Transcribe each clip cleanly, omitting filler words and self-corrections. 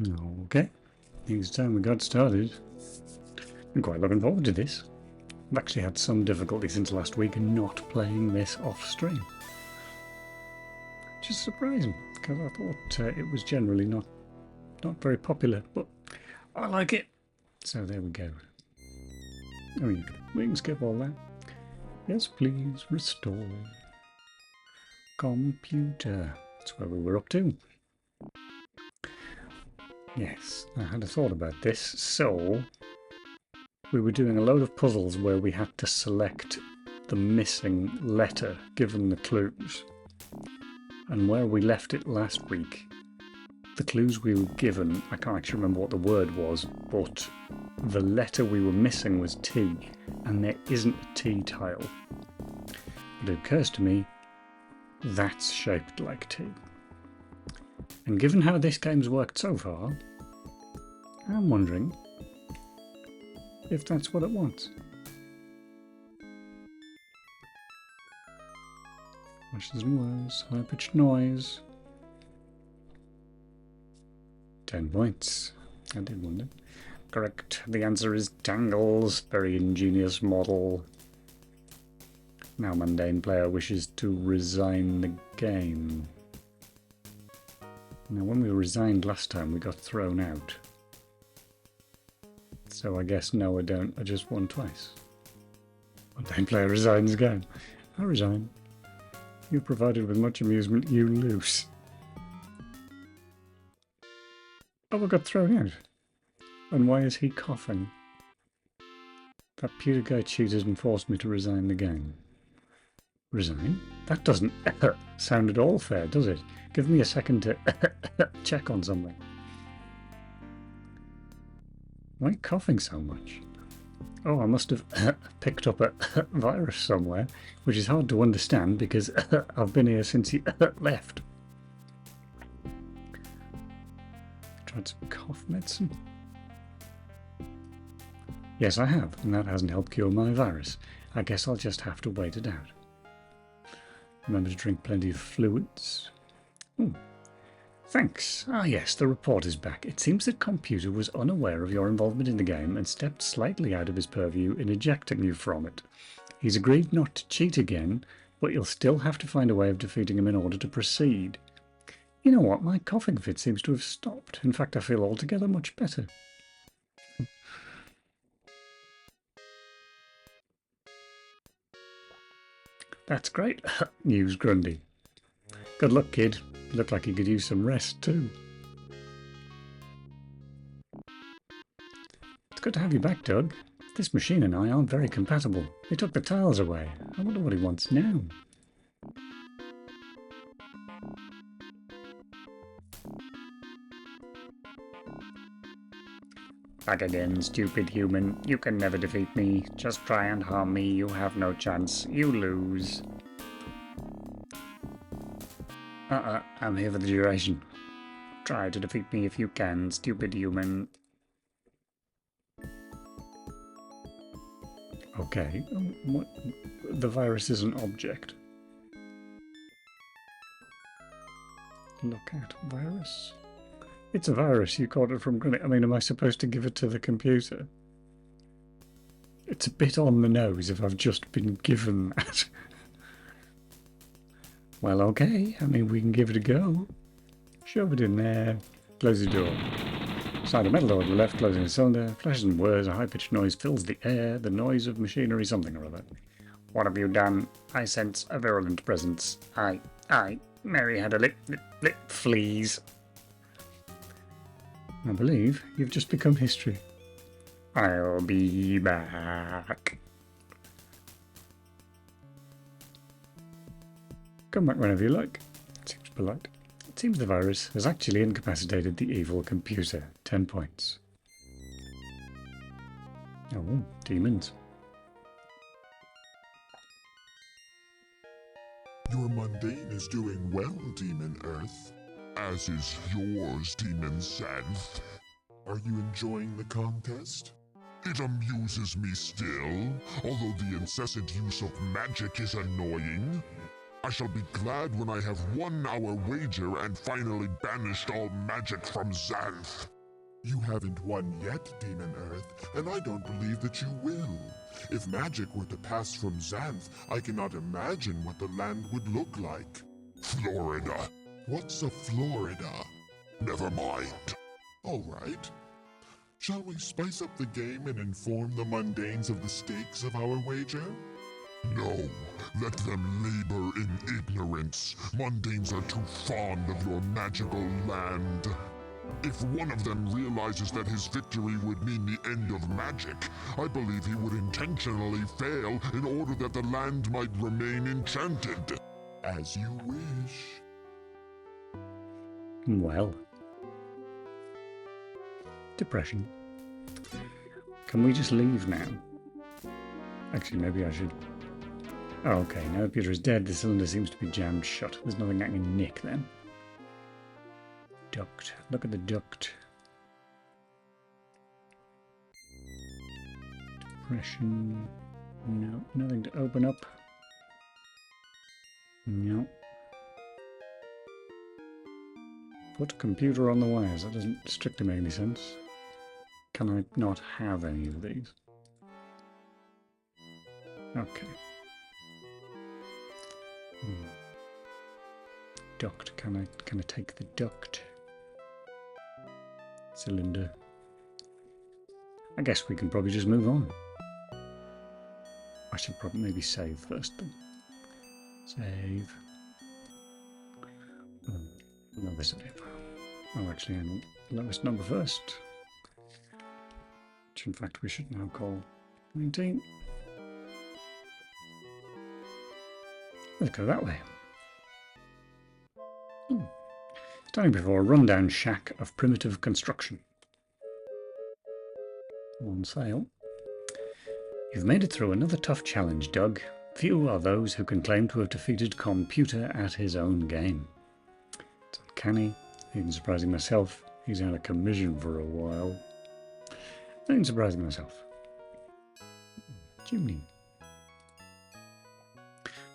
Okay, it's time we got started. I'm quite looking forward to this. I've actually had some difficulty since last week in not playing this off stream. Which is surprising, because I thought it was generally not very popular, but I like it. So there we go. I mean, we can skip all that. Yes, please, restore. Computer. That's where we were up to. Yes, I had a thought about this. So, we were doing a load of puzzles where we had to select the missing letter given the clues. And where we left it last week, the clues we were given, I can't actually remember what the word was, but the letter we were missing was T, and there isn't a T tile. But it occurs to me, that's shaped like T. And given how this game's worked so far, I'm wondering if that's what it wants. Flashes and words, high-pitched noise. 10 points. I did wonder. Correct. The answer is tangles. Very ingenious model. Now mundane player wishes to resign the game. Now when we resigned last time we got thrown out. So I guess no I don't, I just won twice. Mundane player resigns game. I resign. You're provided with much amusement, you lose. Oh, I got thrown out. And why is he coughing? That pewter guy cheated and forced me to resign the game. Resign? That doesn't sound at all fair, does it? Give me a second to check on something. Why are you coughing so much? Oh, I must have picked up a virus somewhere, which is hard to understand because I've been here since you left. Tried some cough medicine? Yes, I have, and that hasn't helped cure my virus. I guess I'll just have to wait it out. Remember to drink plenty of fluids. Ooh. Thanks. Ah yes, the report is back. It seems the computer was unaware of your involvement in the game and stepped slightly out of his purview in ejecting you from it. He's agreed not to cheat again, but you'll still have to find a way of defeating him in order to proceed. You know what? My coughing fit seems to have stopped. In fact, I feel altogether much better. That's great news, Grundy. Good luck, kid. You look like you could use some rest, too. It's good to have you back, Doug. This machine and I aren't very compatible. They took the tiles away. I wonder what he wants now. Back again, stupid human. You can never defeat me. Just try and harm me. You have no chance. You lose. I'm here for the duration. Try to defeat me if you can, stupid human. Okay, what? The virus is an object. Look at virus. It's a virus, you caught it from Greenwich. I mean, am I supposed to give it to the computer? It's a bit on the nose if I've just been given that. Well, okay, I mean, we can give it a go. Shove it in there, close the door. Slide a metal door to the left, closing the cylinder. Flashes and whirs, a high-pitched noise fills the air, the noise of machinery, something or other. What have you done? I sense a virulent presence. Mary had a lip, fleas. I believe you've just become history. I'll be back. Come back whenever you like. Seems polite. It seems the virus has actually incapacitated the evil computer. 10 points. Oh, demons. Your mundane is doing well, Demon Earth. As is yours, Demon Xanth. Are you enjoying the contest? It amuses me still, although the incessant use of magic is annoying. I shall be glad when I have won our wager and finally banished all magic from Xanth. You haven't won yet, Demon Earth, and I don't believe that you will. If magic were to pass from Xanth, I cannot imagine what the land would look like. Florida. What's a Florida? Never mind. All right. Shall we spice up the game and inform the mundanes of the stakes of our wager? No, let them labor in ignorance. Mundanes are too fond of your magical land. If one of them realizes that his victory would mean the end of magic, I believe he would intentionally fail in order that the land might remain enchanted. As you wish. Well. Depression. Can we just leave now? Actually, maybe I should... Oh, okay, now that Peter is dead, the cylinder seems to be jammed shut. There's nothing I can nick then. Duct. Look at the duct. Depression. No, nothing to open up. No. Put computer on the wires. That doesn't strictly make any sense. Can I not have any of these? Okay. Duct. Can I take the duct? Cylinder. I guess we can probably just move on. I should probably maybe save first then. Save. No, this will be a file. Oh, actually, hang on. Lowest number first. Which, in fact, we should now call 19. Let's go that way. Standing before a rundown shack of primitive construction. On sale. You've made it through another tough challenge, Doug. Few are those who can claim to have defeated Computer at his own game. It's uncanny, even surprising myself. He's out of commission for a while. Even surprising myself. Chimney.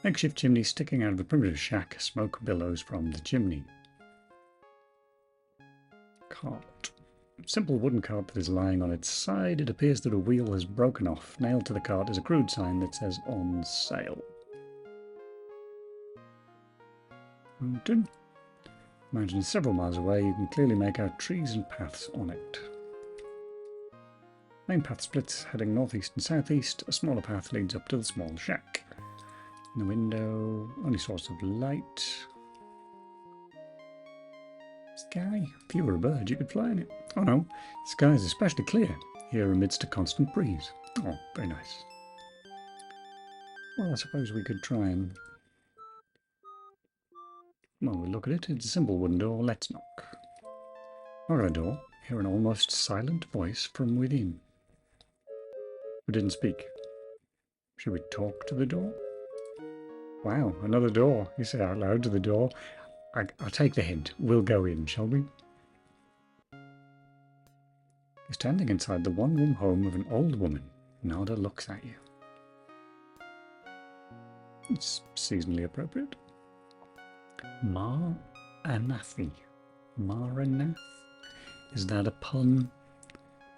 Makeshift chimney sticking out of the primitive shack. Smoke billows from the chimney. Cart. Simple wooden cart that is lying on its side. It appears that a wheel has broken off. Nailed to the cart is a crude sign that says on sale. Mountain. Mountain is several miles away. You can clearly make out trees and paths on it. Main path splits heading northeast and southeast. A smaller path leads up to the small shack. In the window, only source of light. Sky. If you were a bird, you could fly in it. Oh no, the sky is especially clear, here amidst a constant breeze. Oh, very nice. Well, I suppose we could try and... Well, we'll look at it. It's a simple wooden door. Let's knock. Knock on the door. Hear an almost silent voice from within. Who didn't speak. Should we talk to the door? Wow, another door. You say out loud to the door. I'll take the hint. We'll go in, shall we? You're standing inside the one-room home of an old woman. Nada looks at you. It's seasonally appropriate. Maranathi. Maranath? Is that a pun?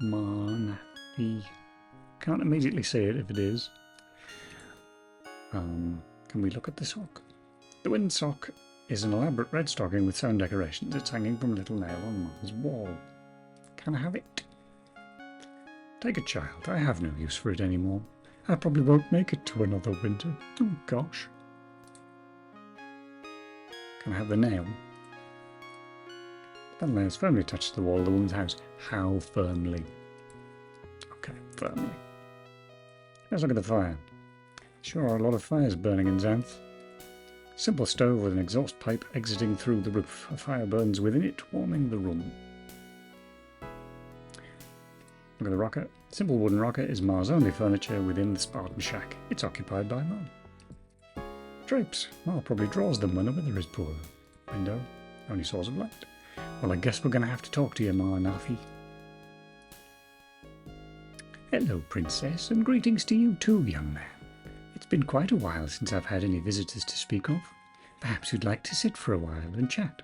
Maranathi. Can't immediately say it if it is. Can we look at the sock? The windsock is an elaborate red stocking with sewn decorations. It's hanging from a little nail on Ma's wall. Can I have it? Take it, child. I have no use for it anymore. I probably won't make it to another winter. Oh, gosh. Can I have the nail? The nail is firmly attached to the wall of the woman's house. How firmly? Okay, firmly. Let's look at the fire. Sure are a lot of fires burning in Xanth. Simple stove with an exhaust pipe exiting through the roof. A fire burns within it, warming the room. Look at the rocker. Simple wooden rocker is Ma's only furniture within the Spartan shack. It's occupied by Ma. Drapes. Ma probably draws them when the weather is poor. Window. Only source of light. Well, I guess we're going to have to talk to you, Ma Nafi. Hello, Princess, and greetings to you too, young man. It's been quite a while since I've had any visitors to speak of. Perhaps you'd like to sit for a while and chat.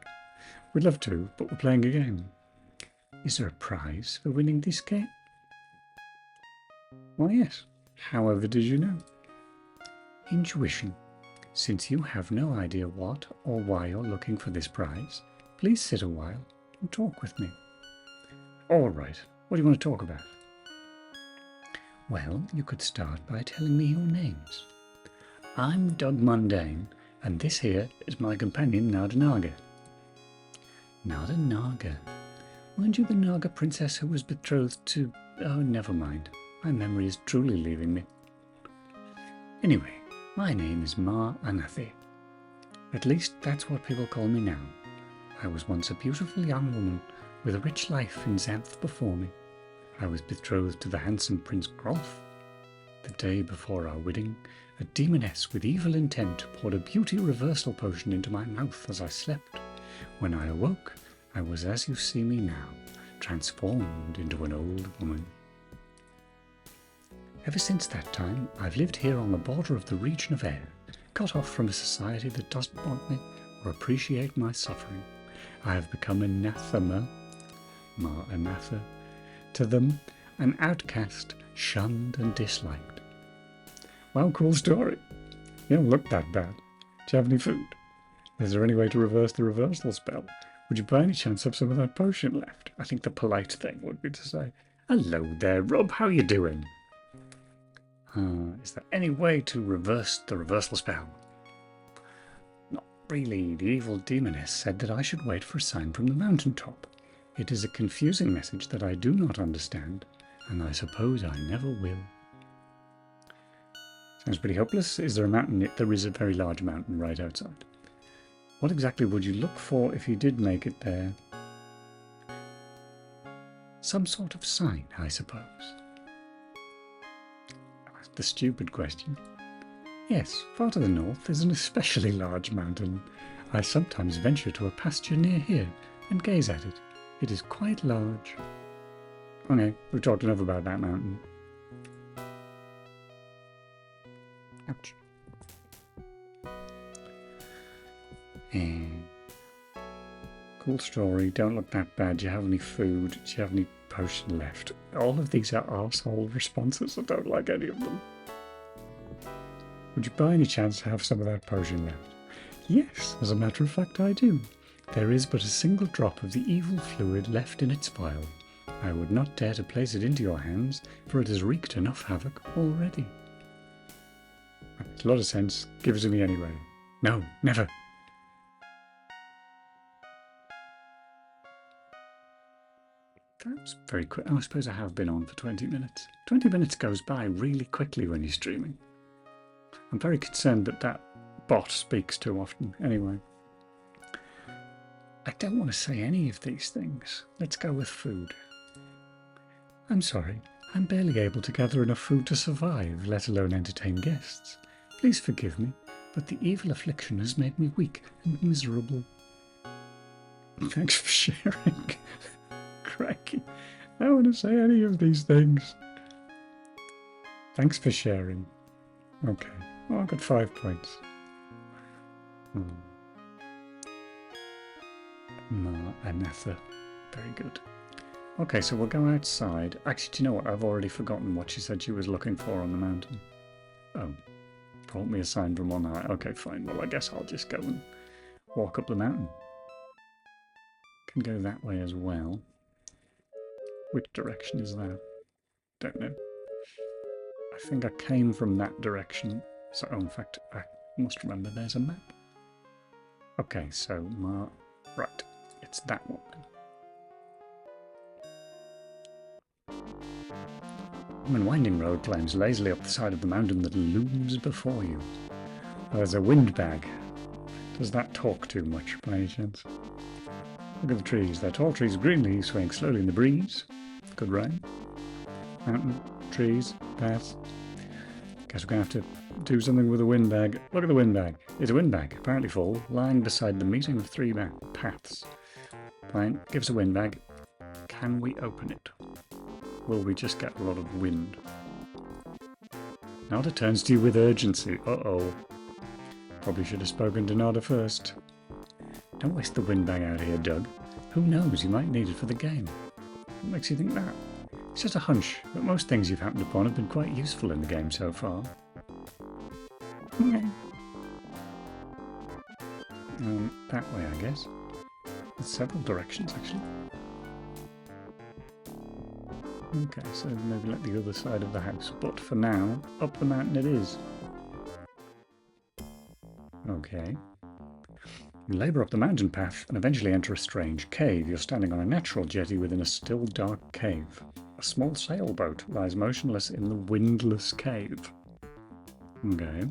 We'd love to, but we're playing a game. Is there a prize for winning this game? Why, yes. However did you know? Intuition. Since you have no idea what or why you're looking for this prize, please sit a while and talk with me. All right. What do you want to talk about? Well, you could start by telling me your names. I'm Doug Mundane, and this here is my companion Nada Naga. Nada Naga? Weren't you the Naga princess who was betrothed to... Oh, never mind. My memory is truly leaving me. Anyway, my name is Ma Anathi. At least that's what people call me now. I was once a beautiful young woman with a rich life in Xanth before me. I was betrothed to the handsome Prince Grolf. The day before our wedding, a demoness with evil intent poured a beauty reversal potion into my mouth as I slept. When I awoke, I was as you see me now, transformed into an old woman. Ever since that time, I've lived here on the border of the region of air, cut off from a society that doesn't want me or appreciate my suffering. I have become anathema, Anatha, to them, an outcast, shunned and disliked. Well, cool story. You don't look that bad. Do you have any food? Is there any way to reverse the reversal spell? Would you by any chance have some of that potion left? I think the polite thing would be to say, hello there, Rob, how you doing? Is there any way to reverse the reversal spell? Not really. The evil demoness said that I should wait for a sign from the mountaintop. It is a confusing message that I do not understand, and I suppose I never will. Sounds pretty hopeless. Is there a mountain? There is a very large mountain right outside. What exactly would you look for if you did make it there? Some sort of sign, I suppose. The stupid question. Yes, far to the north is an especially large mountain. I sometimes venture to a pasture near here and gaze at it. It is quite large. Okay, we've talked enough about that mountain. Ouch. Cool story, don't look that bad. Do you have any food? Do you have any potion left? All of these are arsehole responses. I don't like any of them. Would you by any chance have some of that potion left? Yes, as a matter of fact I do. There is but a single drop of the evil fluid left in its vial. I would not dare to place it into your hands, for it has wreaked enough havoc already. Makes a lot of sense. Give it to me anyway. No, never. That was very quick. Oh, I suppose I have been on for 20 minutes. 20 minutes goes by really quickly when you're streaming. I'm very concerned that that bot speaks too often. Anyway. I don't want to say any of these things. Let's go with food. I'm sorry. I'm barely able to gather enough food to survive, let alone entertain guests. Please forgive me, but the evil affliction has made me weak and miserable. Thanks for sharing. Crikey. I don't want to say any of these things. Thanks for sharing. Okay. Oh, I got 5 points. Anatha. Very good. Okay, so we'll go outside. Actually, do you know what? I've already forgotten what she said she was looking for on the mountain. Oh. Brought me a sign from on high. Okay, fine. Well, I guess I'll just go and walk up the mountain. Can go that way as well. Which direction is that? Don't know. I think I came from that direction. So, oh, in fact, I must remember there's a map. Okay, so, right. It's that one. A winding road climbs lazily up the side of the mountain that looms before you. There's a windbag. Does that talk too much, by any chance? Look at the trees. They're tall trees of green leaves swaying slowly in the breeze. Good rain. Mountain, trees, paths. Guess we're going to have to do something with the windbag. Look at the windbag. It's a windbag, apparently full, lying beside the meeting of 3 paths. Fine, give us a windbag. Can we open it? Will we just get a lot of wind? Nada turns to you with urgency. Uh-oh. Probably should have spoken to Nada first. Don't waste the windbag out here, Doug. Who knows, you might need it for the game. What makes you think that? It's just a hunch, but most things you've happened upon have been quite useful in the game so far. Okay. That way, I guess. There's several directions, actually. Okay, so maybe let the other side of the house, but for now, up the mountain it is. Okay. You labour up the mountain path and eventually enter a strange cave. You're standing on a natural jetty within a still dark cave. A small sailboat lies motionless in the windless cave. Okay.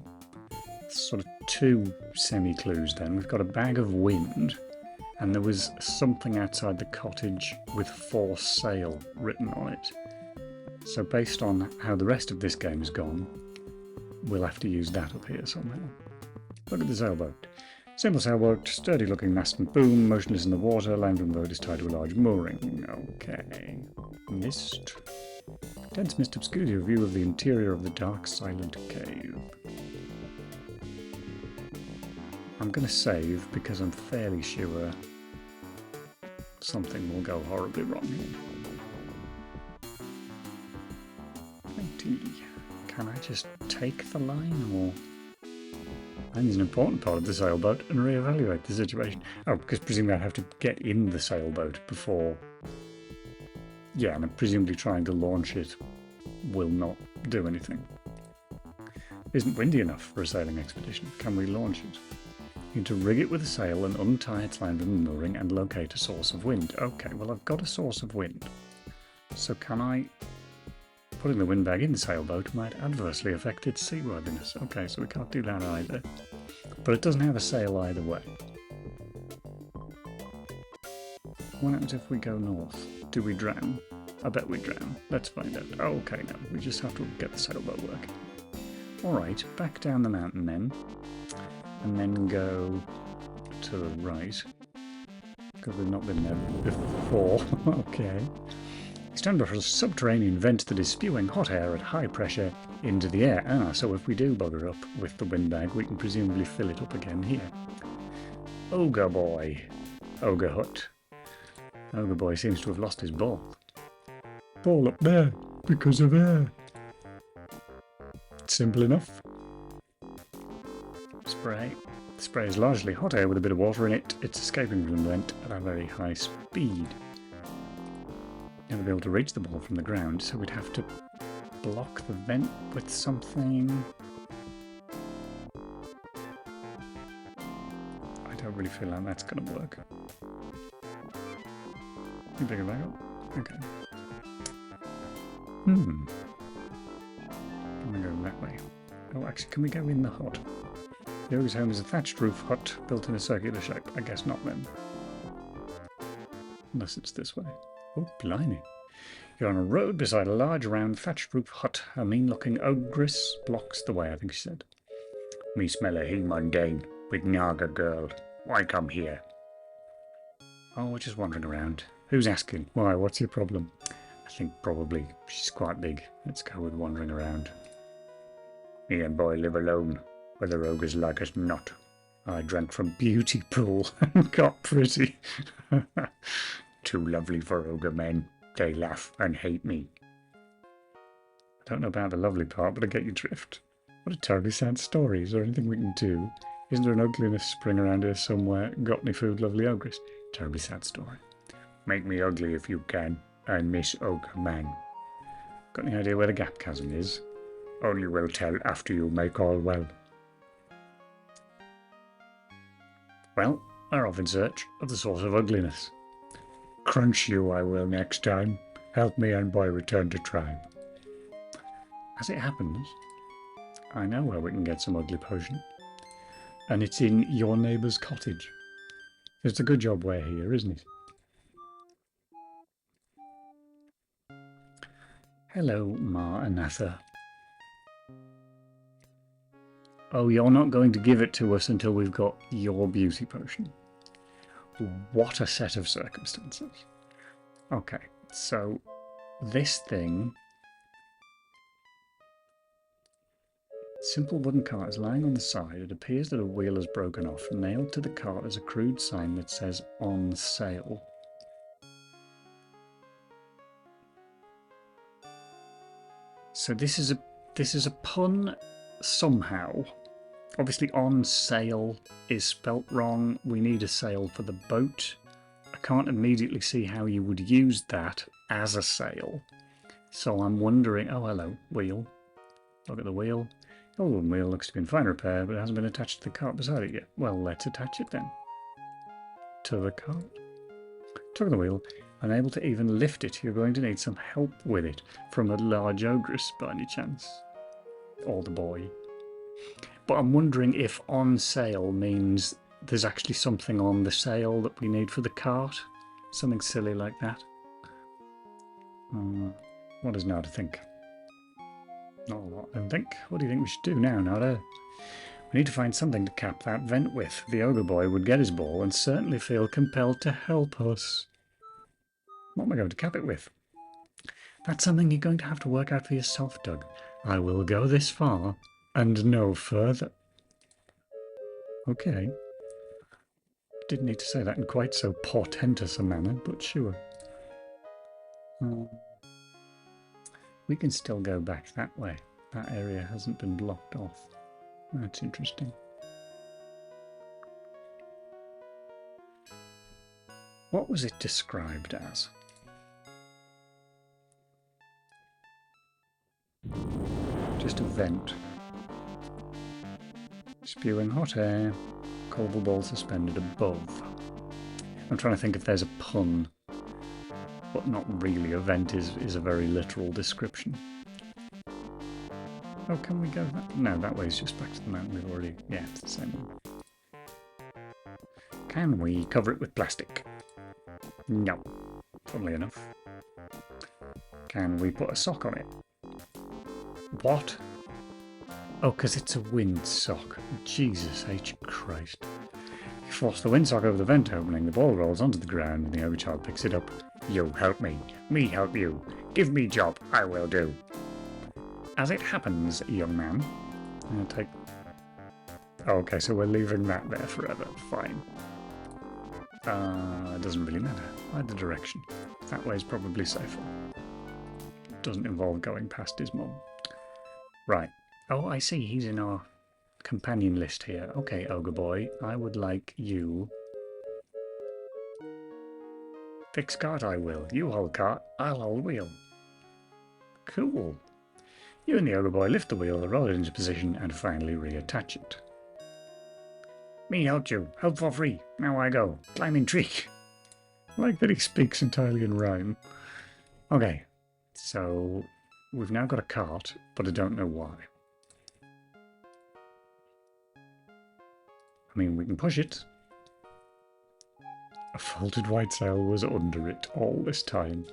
Sort of two semi-clues then. We've got a bag of wind, and there was something outside the cottage with "for sale" written on it. So based on how the rest of this game has gone, we'll have to use that up here somehow. Look at the sailboat. Simple sailboat, sturdy looking mast and boom, motionless in the water, landing boat is tied to a large mooring. Okay. Mist. Dense mist obscures your view of the interior of the dark, silent cave. I'm going to save because I'm fairly sure something will go horribly wrong here. 20. Can I just take the line, or... Line is an important part of the sailboat, and reevaluate the situation. Oh, because presumably I have to get in the sailboat before... Yeah, and presumably trying to launch it will not do anything. Isn't windy enough for a sailing expedition. Can we launch it? You need to rig it with a sail and untie its line from the mooring and locate a source of wind. Okay, well I've got a source of wind. So can I... Putting the wind bag in the sailboat might adversely affect its seaworthiness. Okay, so we can't do that either. But it doesn't have a sail either way. What happens if we go north? Do we drown? I bet we drown. Let's find out. Oh, okay, no. We just have to get the sailboat working. Alright, back down the mountain then. And then go to the right. Because we've not been there before. Okay. Stand before a subterranean vent that is spewing hot air at high pressure into the air. Ah, so if we do bugger up with the windbag, we can presumably fill it up again here. Ogre boy. Ogre hut. Ogre boy seems to have lost his ball. Ball up there, because of air. Simple enough. Spray. The spray is largely hot air with a bit of water in it. It's escaping from the vent at a very high speed. Never be able to reach the ball from the ground, so we'd have to block the vent with something. I don't really feel like that's going to work. You bring it back up? Okay. I'm going to go that way. Oh, actually, can we go in the hut? The ogre's home is a thatched roof hut built in a circular shape. I guess not then. Unless it's this way. Oh, blimey. You're on a road beside a large, round, thatched roof hut. A mean-looking ogress blocks the way, I think she said. Me smell a he mundane, with Naga girl. Why come here? Oh, we're just wandering around. Who's asking? Why, what's your problem? I think probably she's quite big. Let's go with wandering around. Me and boy live alone, whether ogres like us not. I drank from beauty pool and got pretty. Too lovely for ogre men. They laugh and hate me. I don't know about the lovely part, but I get your drift. What a terribly sad story. Is there anything we can do? Isn't there an ugliness spring around here somewhere? Got any food, lovely ogress? Terribly sad story. Make me ugly if you can. I miss ogre man. Got any idea where the gap chasm is? Only will tell after you make all well. Well, we're off in search of the source of ugliness. Crunch you I will next time. Help me and boy return to tribe. As it happens, I know where we can get some ugly potion. And it's in your neighbour's cottage. It's a good job we're here, isn't it? Hello, Ma Anatha. Oh, you're not going to give it to us until we've got your beauty potion. What a set of circumstances. Okay, so this thing... Simple wooden cart is lying on the side. It appears that a wheel is broken off. Nailed to the cart is a crude sign that says "on sale." So this is a pun somehow. Obviously on sail is spelt wrong. We need a sail for the boat. I can't immediately see how you would use that as a sail. So I'm wondering... Oh, hello, wheel. Look at the wheel. The old wheel looks to be in fine repair, but it hasn't been attached to the cart beside it yet. Well, let's attach it then. To the cart. Tug the wheel. Unable to even lift it. You're going to need some help with it from a large ogress by any chance. Or the boy. But I'm wondering if on sail means there's actually something on the sail that we need for the cart. Something silly like that. What is Nada think? Not a lot, I don't think. What do you think we should do now, Nada? We need to find something to cap that vent with. The ogre boy would get his ball and certainly feel compelled to help us. What am I going to cap it with? That's something you're going to have to work out for yourself, Doug. I will go this far and no further. Okay. Didn't need to say that in quite so portentous a manner, but sure. We can still go back that way. That area hasn't been blocked off. That's interesting. What was it described as? Just a vent. Spewing hot air. Colville ball suspended above. I'm trying to think if there's a pun. But not really. A vent is a very literal description. Oh, can we go that? No, that way is just back to the mountain. We've already... Yeah, it's the same one. Can we cover it with plastic? No. Funnily enough. Can we put a sock on it? What? Oh, because it's a windsock. Jesus H. Christ. You force the windsock over the vent opening, the ball rolls onto the ground, and the ogre child picks it up. You help me. Me help you. Give me job. I will do. As it happens, young man. I'll take... Oh, okay, so we're leaving that there forever. Fine. It doesn't really matter. Either direction. That way's probably safer. Doesn't involve going past his mum. Right. Oh, I see. He's in our companion list here. Okay, ogre boy. I would like you... Fix cart, I will. You hold cart, I'll hold wheel. Cool. You and the ogre boy lift the wheel, roll it into position, and finally reattach it. Me helped you. Help for free. Now I go. Climbing tree. I like that he speaks entirely in rhyme. Okay, so we've now got a cart, but I don't know why. I mean, we can push it. A folded white sail was under it all this time.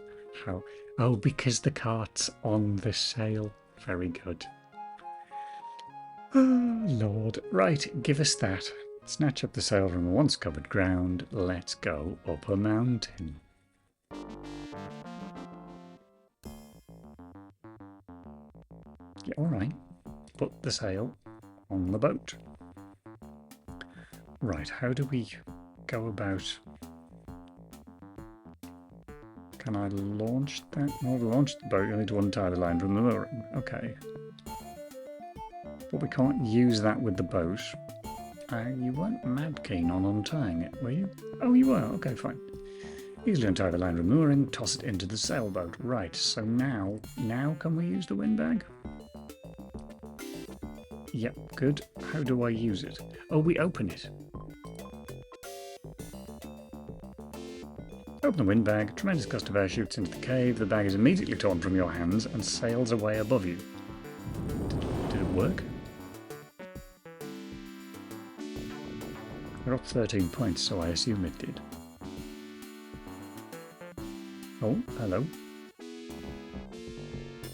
How? Oh, because the cart's on the sail. Very good. Oh, Lord. Right, give us that. Snatch up the sail from the once covered ground. Let's go up a mountain. Yeah, alright. Put the sail on the boat. Right, how do we go about... Can I launch that? No, to launch the boat, you need to untie the line from the mooring. Okay. But we can't use that with the boat. You weren't mad keen on untying it, were you? Oh, you were. Okay, fine. Easily untie the line from the mooring, toss it into the sailboat. Right, so now can we use the windbag? Yep, good. How do I use it? Oh, we open it. Open the windbag, tremendous gust of air shoots into the cave, the bag is immediately torn from your hands and sails away above you. Did it work? We're up 13 points, so I assume it did. Oh, hello.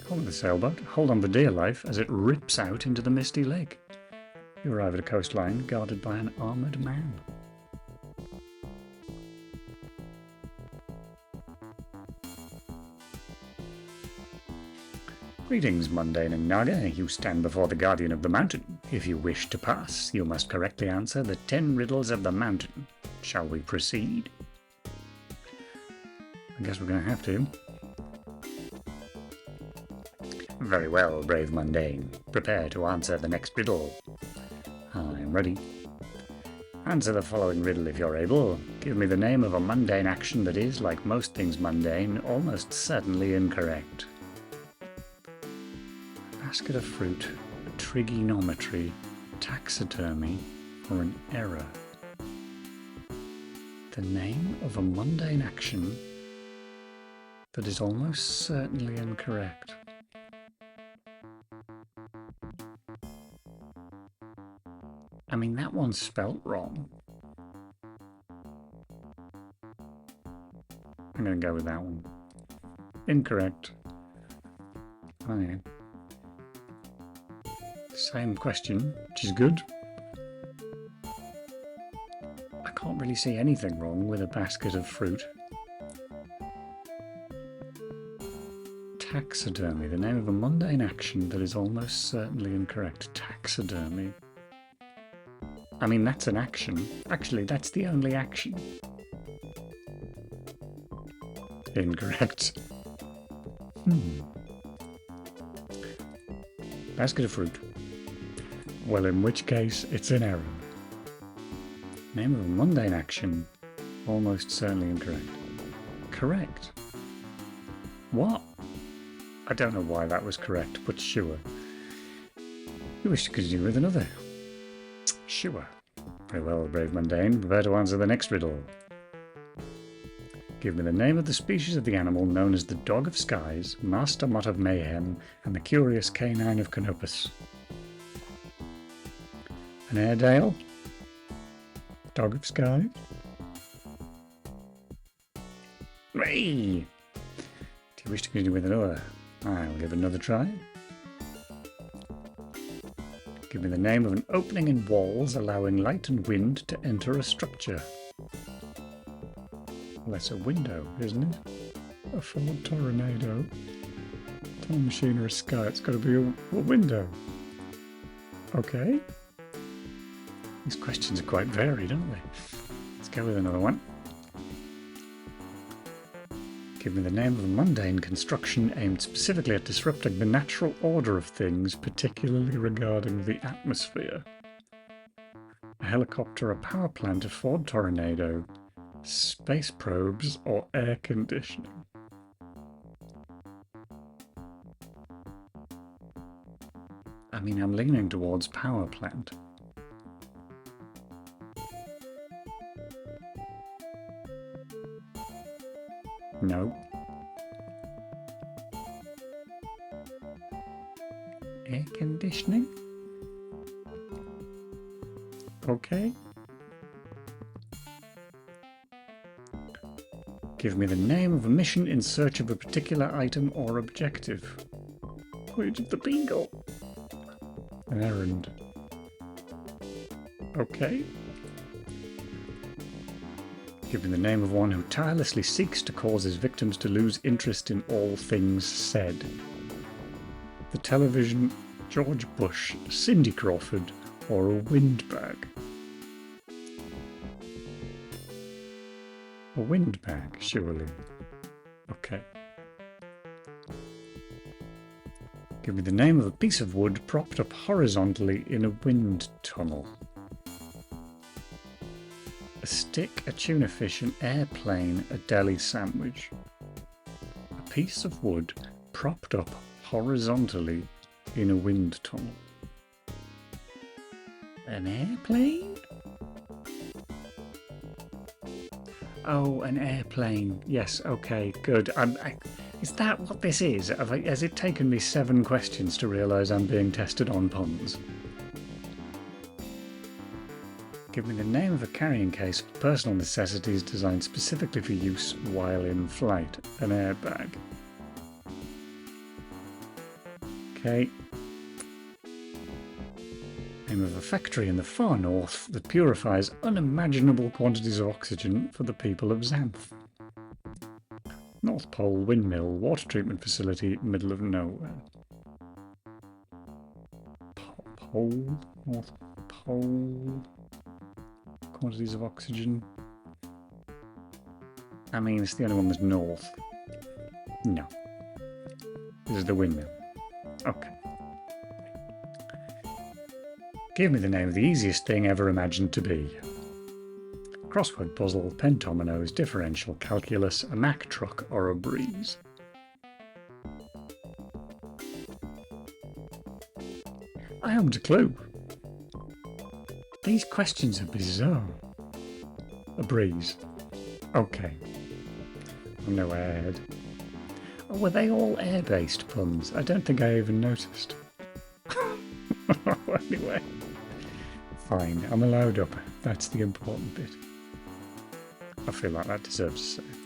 Hold the sailboat, hold on for dear life as it rips out into the misty lake. You arrive at a coastline guarded by an armoured man. Greetings, mundane and Naga. You stand before the guardian of the mountain. If you wish to pass, you must correctly answer the 10 riddles of the mountain. Shall we proceed? I guess we're going to have to. Very well, brave mundane. Prepare to answer the next riddle. I am ready. Answer the following riddle if you're able. Give me the name of a mundane action that is, like most things mundane, almost certainly incorrect. A basket of fruit, a trigonometry, taxidermy, or an error. The name of a mundane action that is almost certainly incorrect. I mean, that one's spelt wrong. I'm going to go with that one. Incorrect. Oh, yeah. Same question, which is good. I can't really see anything wrong with a basket of fruit. Taxidermy, the name of a mundane action that is almost certainly incorrect. Taxidermy. I mean, that's an action. Actually, that's the only action. Incorrect. Basket of fruit. Well, in which case, it's an error. Name of a mundane action. Almost certainly incorrect. Correct. What? I don't know why that was correct, but sure. You wish to continue with another? Sure. Very well, brave mundane. Prepare to answer the next riddle. Give me the name of the species of the animal known as the Dog of Skies, Master Mutt of Mayhem, and the Curious Canine of Canopus. An Airedale? Dog of Skies? Hey! Do you wish to continue with another? I'll give another try. Give me the name of an opening in walls allowing light and wind to enter a structure. Well, that's a window, isn't it? A Ford Tornado. Time machine or a sky, it's got to be a window. Okay. These questions are quite varied, aren't they? Let's go with another one. Give me the name of a mundane construction aimed specifically at disrupting the natural order of things, particularly regarding the atmosphere. A helicopter, a power plant, a Ford Tornado, space probes, or air conditioning. I mean, I'm leaning towards power plant. No. Air conditioning? Okay. Give me the name of a mission in search of a particular item or objective. Voyage of the Beagle. An errand. Okay. Give me the name of one who tirelessly seeks to cause his victims to lose interest in all things said. The television, George Bush, Cindy Crawford, or a windbag. A windbag, surely. Okay. Give me the name of a piece of wood propped up horizontally in a wind tunnel. A stick, a tuna fish, an airplane, a deli sandwich. A piece of wood propped up horizontally in a wind tunnel. An airplane? Oh, an airplane. Yes, okay, good. Is that what this is? Has it taken me 7 questions to realise I'm being tested on puns? Give me the name of a carrying case for personal necessities designed specifically for use while in flight. An airbag. Okay. Name of a factory in the far north that purifies unimaginable quantities of oxygen for the people of Xanth. North Pole Windmill Water Treatment Facility, middle of nowhere. Pole? North Pole? Quantities of oxygen? I mean, it's the only one that's north. No. This is the windmill. Okay. Give me the name of the easiest thing ever imagined to be. Crossword puzzle, pentominoes, differential calculus, a Mack truck, or a breeze. I haven't a clue. These questions are bizarre. A breeze. Okay. I'm no ahead. Oh, were they all air-based puns? I don't think I even noticed. Anyway. Fine, I'm allowed up. That's the important bit. I feel like that deserves a save.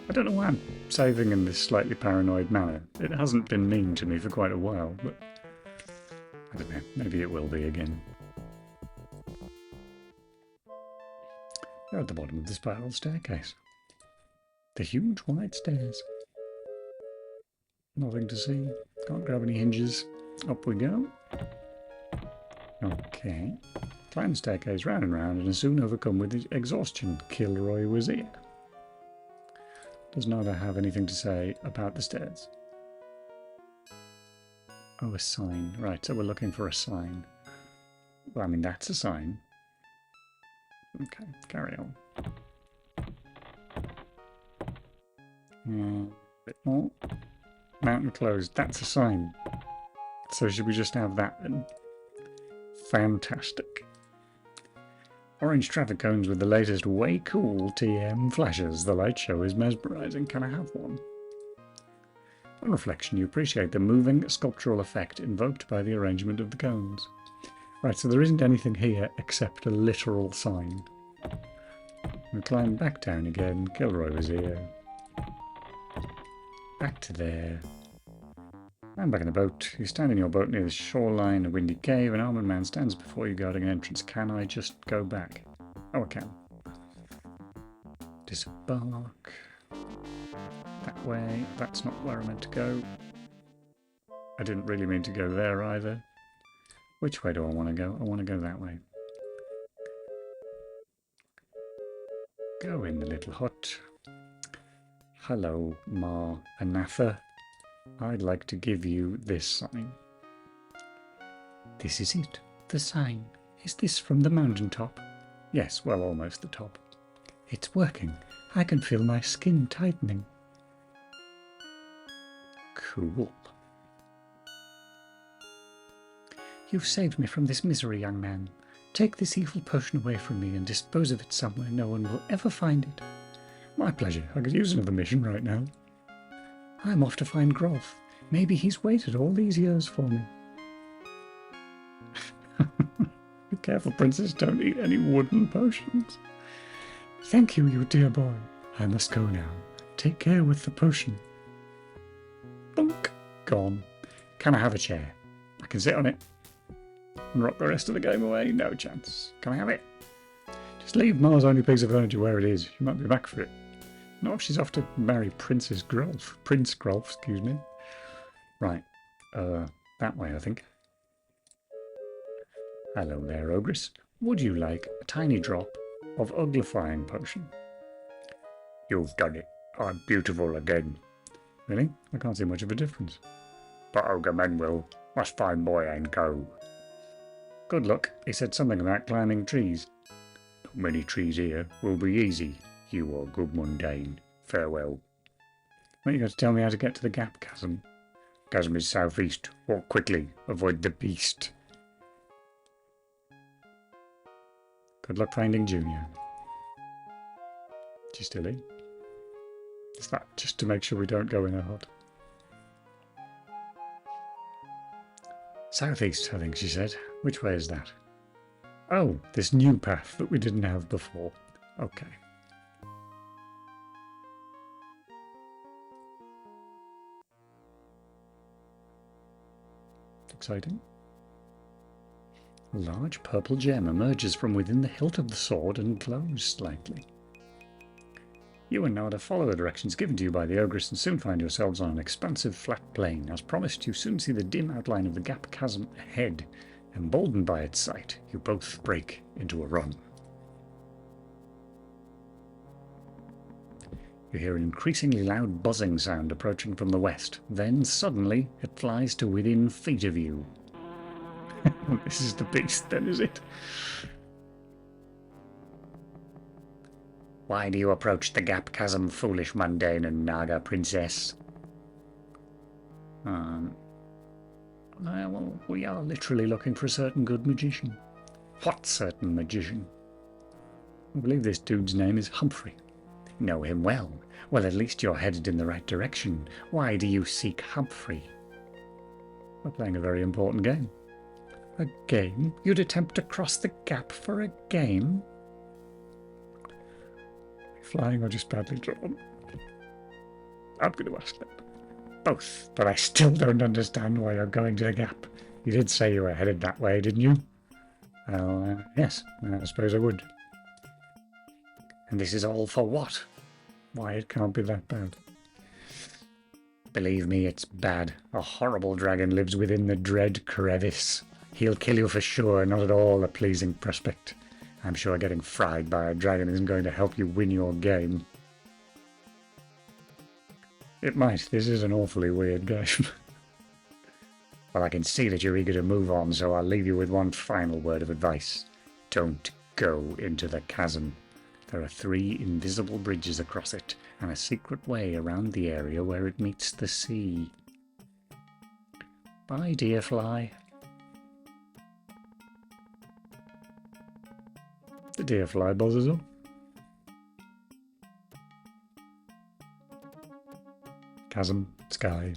I don't know why I'm saving in this slightly paranoid manner. It hasn't been mean to me for quite a while, but I don't know, maybe it will be again. We're at the bottom of the spiral staircase. The huge white stairs. Nothing to see. Can't grab any hinges. Up we go. Okay. Climb the staircase round and round and is soon overcome with exhaustion. Kilroy was here. Does neither have anything to say about the stairs. Oh, a sign. Right, so we're looking for a sign. Well, I mean, that's a sign. Okay, carry on. A bit more. Mountain closed. That's a sign. So should we just have that then? Fantastic. Orange traffic cones with the latest way cool TM flashes. The light show is mesmerizing. Can I have one? On reflection, you appreciate the moving sculptural effect invoked by the arrangement of the cones. Right, so there isn't anything here except a literal sign. We climb back down again. Kilroy was here. Back to there. I'm back in the boat. You stand in your boat near the shoreline, a windy cave. An armored man stands before you guarding an entrance. Can I just go back? Oh, I can. Disembark. That way. That's not where I meant to go. I didn't really mean to go there either. Which way do I want to go? I want to go that way. Go in the little hut. Hello, Ma Anatha. I'd like to give you this sign. This is it. The sign. Is this from the mountaintop? Yes, well, almost the top. It's working. I can feel my skin tightening. Cool. You've saved me from this misery, young man. Take this evil potion away from me and dispose of it somewhere no one will ever find it. My pleasure. I could use another mission right now. I'm off to find Grolf. Maybe he's waited all these years for me. Be careful, princess. Don't eat any wooden potions. Thank you, you dear boy. I must go now. Take care with the potion. Bunk. Gone. Can I have a chair? I can sit on it. And rock the rest of the game away? No chance. Can I have it? Just leave Ma's only piece of furniture where it is. She might be back for it. Not if she's off to marry Prince Grolf, excuse me. Right. That way, I think. Hello there, Ogress. Would you like a tiny drop of uglifying potion? You've done it. I'm beautiful again. Really? I can't see much of a difference. But Ogre Manuel, must find boy and go. Good luck. He said something about climbing trees. Not many trees here. Will be easy. You are good mundane. Farewell. Well, you got to tell me how to get to the gap chasm. Chasm is southeast. Walk quickly. Avoid the beast. Good luck finding Junior. She's still in. Is that just to make sure we don't go in a hut? Southeast, I think she said. Which way is that? Oh, this new path that we didn't have before. Okay. Exciting. A large purple gem emerges from within the hilt of the sword and glows slightly. You and Nada follow the directions given to you by the Ogress and soon find yourselves on an expansive flat plain. As promised, you soon see the dim outline of the gap chasm ahead. Emboldened by its sight, you both break into a run. You hear an increasingly loud buzzing sound approaching from the west. Then, suddenly, it flies to within feet of you. This is the beast, then, is it? Why do you approach the gap chasm, foolish mundane and Naga princess? Well, we are literally looking for a certain good magician. What certain magician? I believe this dude's name is Humphrey. Know him well. Well, at least you're headed in the right direction. Why do you seek Humphrey? We're playing a very important game. A game? You'd attempt to cross the gap for a game? Flying or just badly drawn? I'm going to ask that. Both, but I still don't understand why you're going to the gap. You did say you were headed that way, didn't you? Well, yes, I suppose I would. And this is all for what? Why, it can't be that bad. Believe me, it's bad. A horrible dragon lives within the dread crevice. He'll kill you for sure, not at all a pleasing prospect. I'm sure getting fried by a dragon isn't going to help you win your game. It might. This is an awfully weird game. Well, I can see that you're eager to move on, so I'll leave you with one final word of advice. Don't go into the chasm. There are 3 invisible bridges across it, and a secret way around the area where it meets the sea. Bye, dear fly. The deer fly buzzes up. Chasm, sky.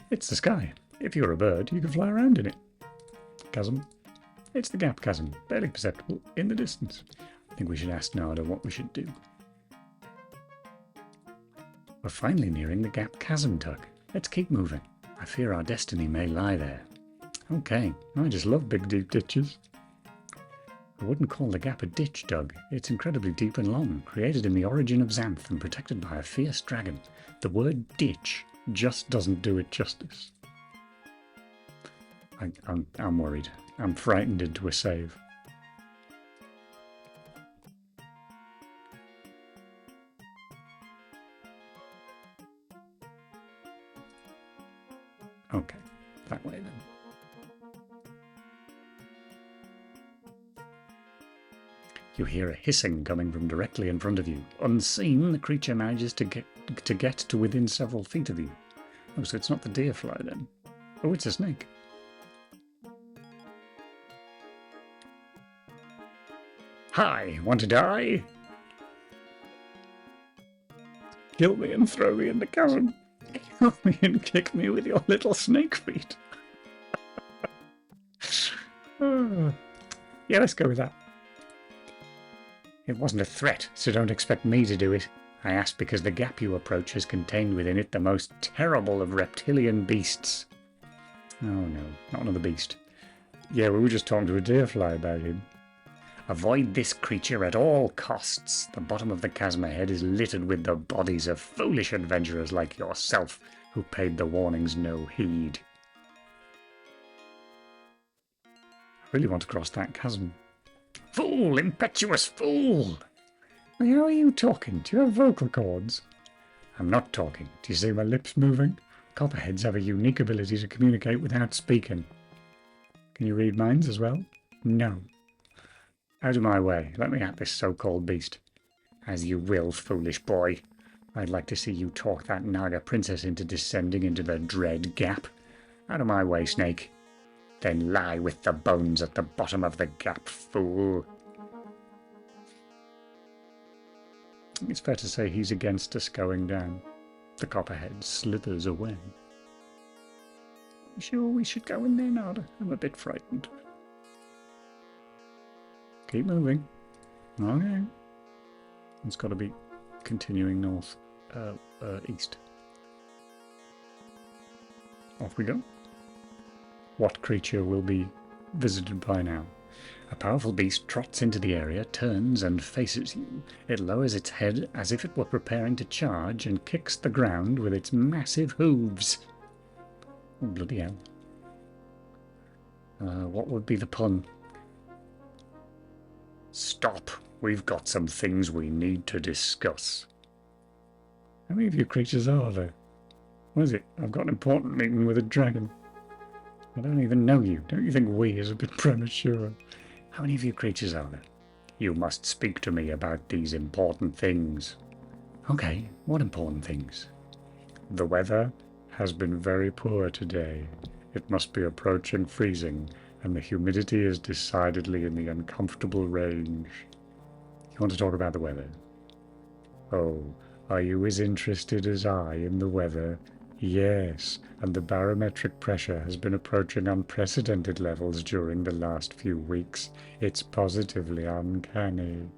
It's the sky. If you're a bird, you can fly around in it. Chasm. It's the gap chasm, barely perceptible in the distance. I think we should ask Nada what we should do. We're finally nearing the gap chasm, Tug. Let's keep moving. I fear our destiny may lie there. Okay, I just love big deep ditches. I wouldn't call the gap a ditch, Doug. It's incredibly deep and long, created in the origin of Xanth and protected by a fierce dragon. The word ditch just doesn't do it justice. I'm worried. I'm frightened into a save. Okay, that way then. You hear a hissing coming from directly in front of you. Unseen, the creature manages to get to within several feet of you. Oh, so it's not the deer fly then. Oh, it's a snake. Hi, want to die? Kill me and throw me in the chasm. Kill me and kick me with your little snake feet. Yeah, let's go with that. It wasn't a threat, so don't expect me to do it. I asked because the gap you approach has contained within it the most terrible of reptilian beasts. Oh no, not another beast. Yeah, we were just talking to a deerfly about him. Avoid this creature at all costs. The bottom of the chasm ahead is littered with the bodies of foolish adventurers like yourself who paid the warnings no heed. I really want to cross that chasm. Fool! Impetuous fool! How are you talking? Do you have vocal cords? I'm not talking. Do you see my lips moving? Copperheads have a unique ability to communicate without speaking. Can you read minds as well? No. Out of my way. Let me at this so-called beast. As you will, foolish boy. I'd like to see you talk that Naga princess into descending into the dread gap. Out of my way, snake. Then lie with the bones at the bottom of the gap, fool. It's fair to say he's against us going down. The copperhead slithers away. You sure we should go in there, Nada? I'm a bit frightened. Keep moving. Okay. It's got to be continuing north, east. Off we go. What creature will be visited by now? A powerful beast trots into the area, turns and faces you. It lowers its head as if it were preparing to charge and kicks the ground with its massive hooves. Oh, bloody hell. What would be the pun? Stop. We've got some things we need to discuss. How many of you creatures are there? What is it? I've got an important meeting with a dragon. I don't even know you. Don't you think we is a bit premature? How many of you creatures are there? You must speak to me about these important things. Okay, what important things? The weather has been very poor today. It must be approaching freezing, and the humidity is decidedly in the uncomfortable range. You want to talk about the weather? Oh, are you as interested as I in the weather? Yes, and the barometric pressure has been approaching unprecedented levels during the last few weeks. It's positively uncanny.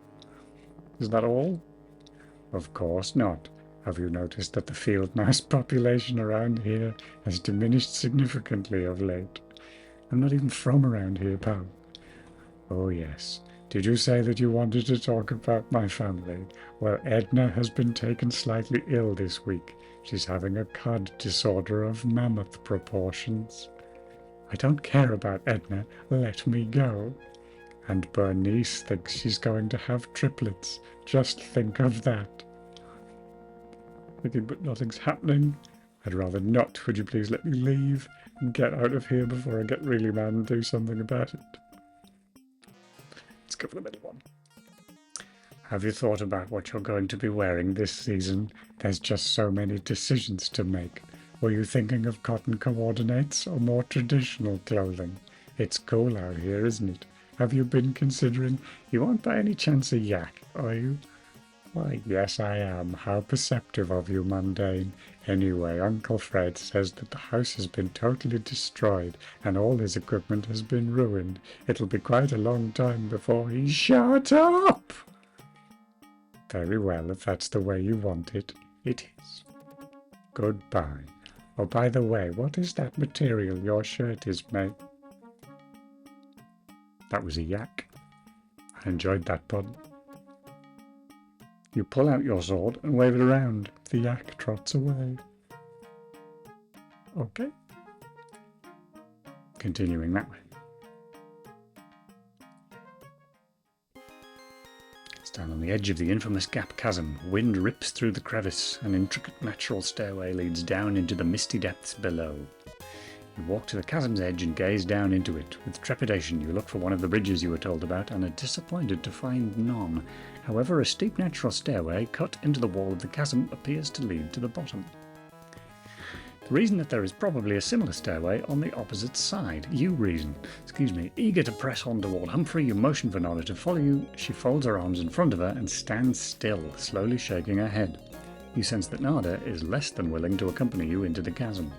Is that all? Of course not. Have you noticed that the field mouse population around here has diminished significantly of late? I'm not even from around here, pal. Oh yes. Did you say that you wanted to talk about my family? Well, Edna has been taken slightly ill this week. She's having a cud disorder of mammoth proportions. I don't care about Edna. Let me go. And Bernice thinks she's going to have triplets. Just think of that. Thinking but nothing's happening. I'd rather not. Would you please let me leave and get out of here before I get really mad and do something about it? Let's go for the middle one. Have you thought about what you're going to be wearing this season? There's just so many decisions to make. Were you thinking of cotton coordinates or more traditional clothing? It's cool out here, isn't it? Have you been considering? You aren't by any chance a yak, are you? Why, yes, I am. How perceptive of you, mundane. Anyway, Uncle Fred says that the house has been totally destroyed and all his equipment has been ruined. It'll be quite a long time before he... Shut up! Very well, if that's the way you want it, it is. Goodbye. Oh, by the way, what is that material your shirt is made? That was a yak. I enjoyed that pun. You pull out your sword and wave it around. The yak trots away. Okay. Continuing that way. Stand on the edge of the infamous gap chasm. Wind rips through the crevice. An intricate natural stairway leads down into the misty depths below. You walk to the chasm's edge and gaze down into it. With trepidation, you look for one of the bridges you were told about and are disappointed to find none. However, a steep natural stairway cut into the wall of the chasm appears to lead to the bottom. The reason that there is probably a similar stairway on the opposite side. You reason. Eager to press on toward Humphrey, you motion for Nora to follow you. She folds her arms in front of her and stands still, slowly shaking her head. You sense that Nada is less than willing to accompany you into the chasm.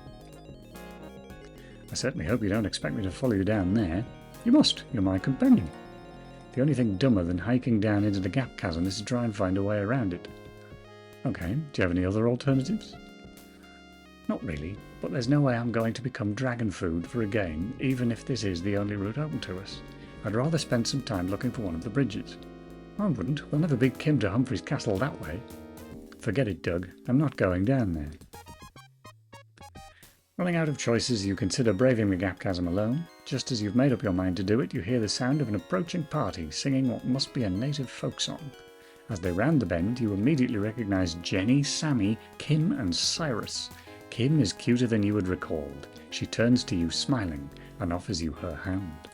I certainly hope you don't expect me to follow you down there. You must. You're my companion. The only thing dumber than hiking down into the gap chasm is to try and find a way around it. Okay, do you have any other alternatives? Not really, but there's no way I'm going to become dragon food for a game, even if this is the only route open to us. I'd rather spend some time looking for one of the bridges. I wouldn't. We'll never beat Kim to Humphrey's castle that way. Forget it, Doug. I'm not going down there. Running out of choices, you consider braving the gap chasm alone. Just as you've made up your mind to do it, you hear the sound of an approaching party singing what must be a native folk song. As they round the bend, you immediately recognise Jenny, Sammy, Kim and Cyrus. Kim is cuter than you had recalled. She turns to you smiling and offers you her hand.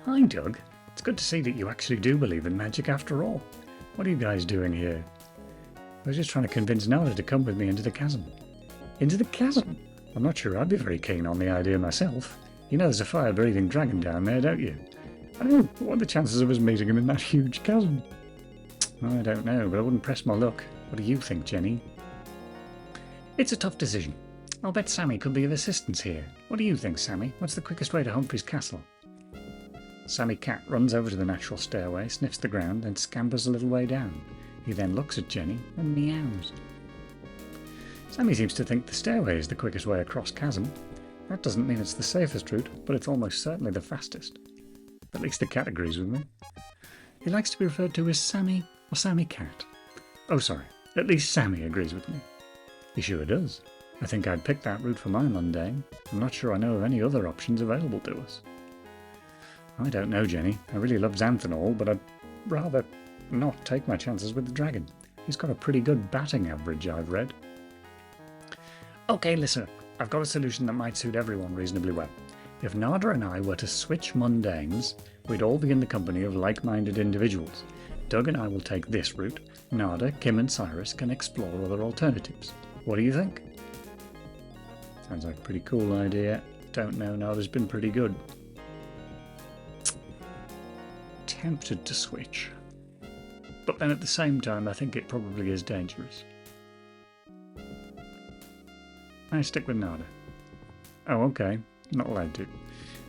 Hi, Doug. It's good to see that you actually do believe in magic after all. What are you guys doing here? I was just trying to convince Nala to come with me into the chasm. Into the chasm? I'm not sure I'd be very keen on the idea myself. You know there's a fire-breathing dragon down there, don't you? Oh, what are the chances of us meeting him in that huge chasm? I don't know, but I wouldn't press my luck. What do you think, Jenny? It's a tough decision. I'll bet Sammy could be of assistance here. What do you think, Sammy? What's the quickest way to Humphrey's castle? Sammy Cat runs over to the natural stairway, sniffs the ground, and scampers a little way down. He then looks at Jenny and meows. Sammy seems to think the stairway is the quickest way across chasm. That doesn't mean it's the safest route, but it's almost certainly the fastest. At least the cat agrees with me. He likes to be referred to as Sammy or Sammy Cat. Oh, sorry. At least Sammy agrees with me. He sure does. I think I'd pick that route for my mundane. I'm not sure I know of any other options available to us. I don't know, Jenny. I really love Xanth and all, but I'd rather not take my chances with the dragon. He's got a pretty good batting average, I've read. Okay, listen up. I've got a solution that might suit everyone reasonably well. If Nada and I were to switch mundanes, we'd all be in the company of like-minded individuals. Doug and I will take this route. Nada, Kim and Cyrus can explore other alternatives. What do you think? Sounds like a pretty cool idea. Don't know, Nada's been pretty good. Tempted to switch. But then at the same time, I think it probably is dangerous. I stick with Nada. Oh, okay. Not allowed to.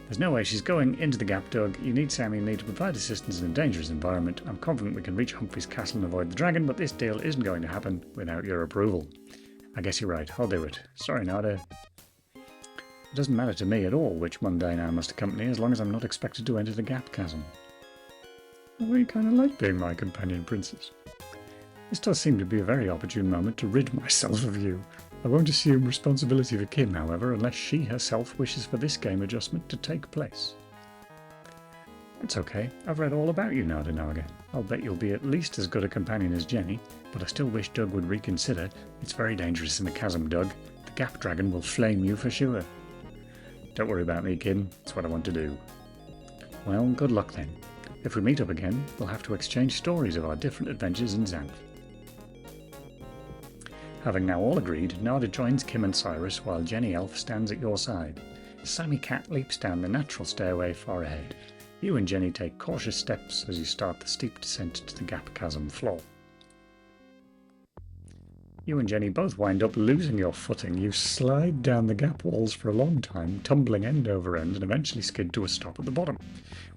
There's no way she's going into the gap, Doug. You need Sammy and me to provide assistance in a dangerous environment. I'm confident we can reach Humphrey's castle and avoid the dragon, but this deal isn't going to happen without your approval. I guess you're right. I'll do it. Sorry, Nada. It doesn't matter to me at all which mundane I must accompany, as long as I'm not expected to enter the gap chasm. Well, you kind of like being my companion, Princess. This does seem to be a very opportune moment to rid myself of you. I won't assume responsibility for Kim, however, unless she herself wishes for this game adjustment to take place. It's okay. I've read all about you, Nada Naga. I'll bet you'll be at least as good a companion as Jenny, but I still wish Doug would reconsider. It's very dangerous in the chasm, Doug. The gap dragon will flame you for sure. Don't worry about me, Kim. It's what I want to do. Well, good luck then. If we meet up again, we'll have to exchange stories of our different adventures in Xanth. Having now all agreed, Nada joins Kim and Cyrus while Jenny Elf stands at your side. Sammy Cat leaps down the natural stairway far ahead. You and Jenny take cautious steps as you start the steep descent to the gap chasm floor. You and Jenny both wind up losing your footing. You slide down the gap walls for a long time, tumbling end over end, and eventually skid to a stop at the bottom.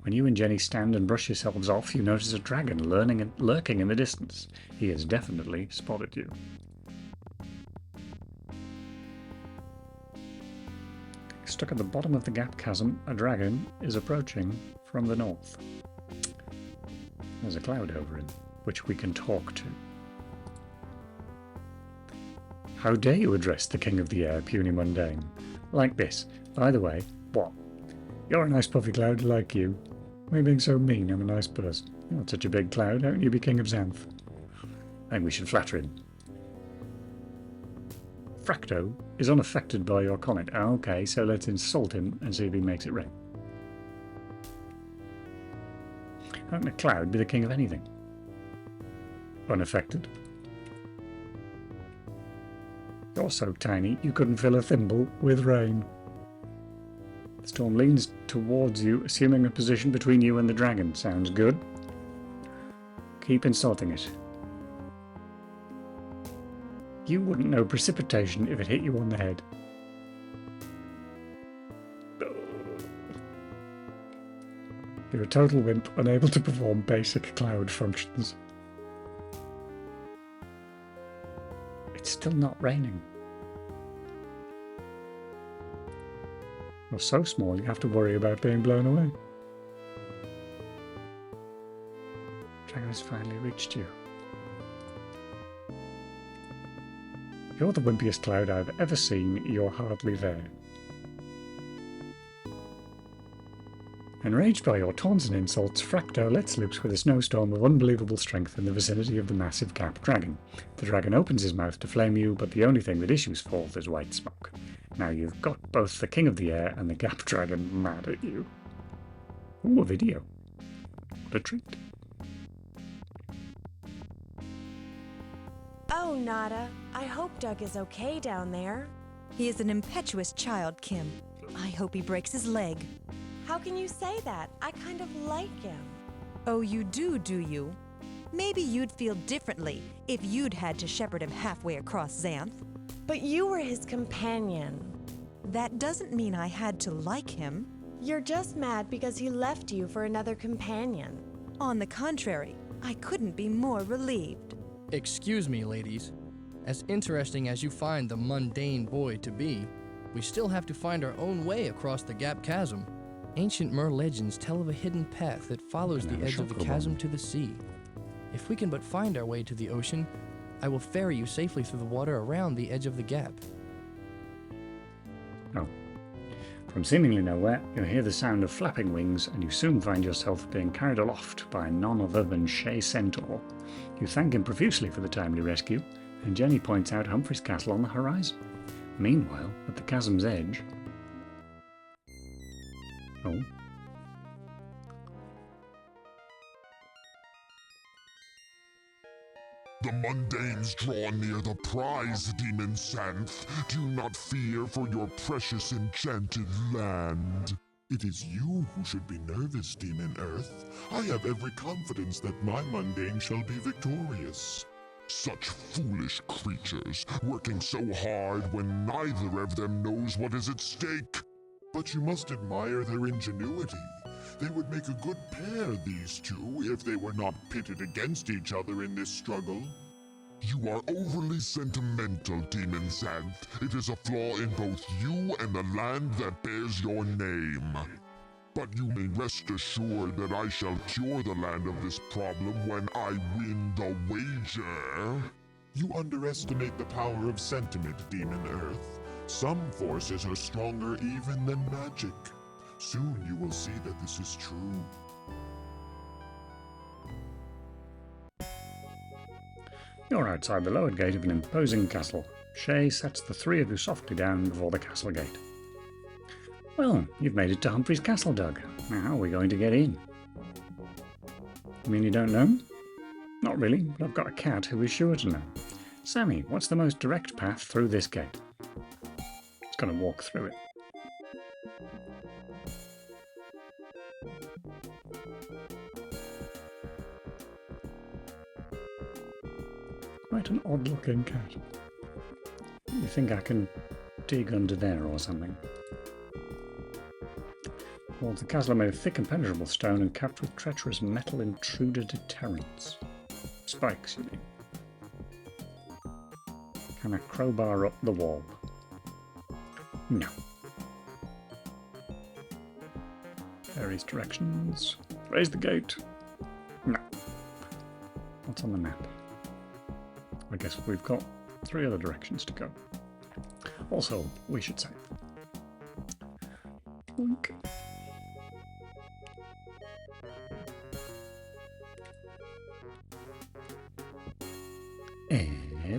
When you and Jenny stand and brush yourselves off, you notice a dragon lurking in the distance. He has definitely spotted you. Stuck at the bottom of the gap chasm, a dragon is approaching from the north. There's a cloud over him, which we can talk to. How dare you address the king of the air, puny mundane? Like this. By the way, what? You're a nice puffy cloud like you. Why are you being so mean? I'm a nice person. You're not such a big cloud. How can you be king of Xanth? I think we should flatter him. Fracto is unaffected by your comment. Okay, so let's insult him and see if he makes it rain. How can a cloud be the king of anything? Unaffected. You're so tiny you couldn't fill a thimble with rain. The storm leans towards you, assuming a position between you and the dragon. Sounds good. Keep insulting it. You wouldn't know precipitation if it hit you on the head. You're a total wimp, unable to perform basic cloud functions. It's still not raining. You're so small you have to worry about being blown away. The dragon has finally reached you. You're the wimpiest cloud I've ever seen. You're hardly there. Enraged by your taunts and insults, Fracto lets loose with a snowstorm of unbelievable strength in the vicinity of the massive gap dragon. The dragon opens his mouth to flame you, but the only thing that issues forth is white smoke. Now you've got both the king of the air and the gap dragon mad at you. Ooh, a video. What a treat. Oh, Nada. I hope Doug is okay down there. He is an impetuous child, Kim. I hope he breaks his leg. How can you say that? I kind of like him. Oh, you do you? Maybe you'd feel differently if you'd had to shepherd him halfway across Xanth. But you were his companion. That doesn't mean I had to like him. You're just mad because he left you for another companion. On the contrary, I couldn't be more relieved. Excuse me, ladies. As interesting as you find the mundane boy to be, we still have to find our own way across the gap chasm. Ancient Mer legends tell of a hidden path that follows the edge of the chasm to the sea. If we can but find our way to the ocean, I will ferry you safely through the water around the edge of the gap. Oh. From seemingly nowhere, you hear the sound of flapping wings, and you soon find yourself being carried aloft by none other than Shay Centaur. You thank him profusely for the timely rescue, and Jenny points out Humphrey's castle on the horizon. Meanwhile, at the chasm's edge... Oh. The mundanes draw near the prize, Demon Xanth. Do not fear for your precious enchanted land. It is you who should be nervous, Demon Earth. I have every confidence that my mundane shall be victorious. Such foolish creatures, working so hard when neither of them knows what is at stake. But you must admire their ingenuity. They would make a good pair, these two, if they were not pitted against each other in this struggle. You are overly sentimental, Demon Xanth. It is a flaw in both you and the land that bears your name. But you may rest assured that I shall cure the land of this problem when I win the wager. You underestimate the power of sentiment, Demon Earth. Some forces are stronger even than magic. Soon you will see that this is true. You're outside the lowered gate of an imposing castle. Shay sets the three of you softly down before the castle gate. Well, you've made it to Humphrey's castle, Doug. Now how are we going to get in? You mean you don't know? Not really, but I've got a cat who is sure to know. Sammy, what's the most direct path through this gate? It's going to walk through it. Quite an odd-looking cat. You think I can dig under there or something? Walls the castle are made of thick impenetrable stone and capped with treacherous metal intruder deterrents. Spikes, you mean? Can I crowbar up the wall? No. Various directions. Raise the gate. No. What's on the map? I guess we've got 3 other directions to go. Also, we should save. Boink.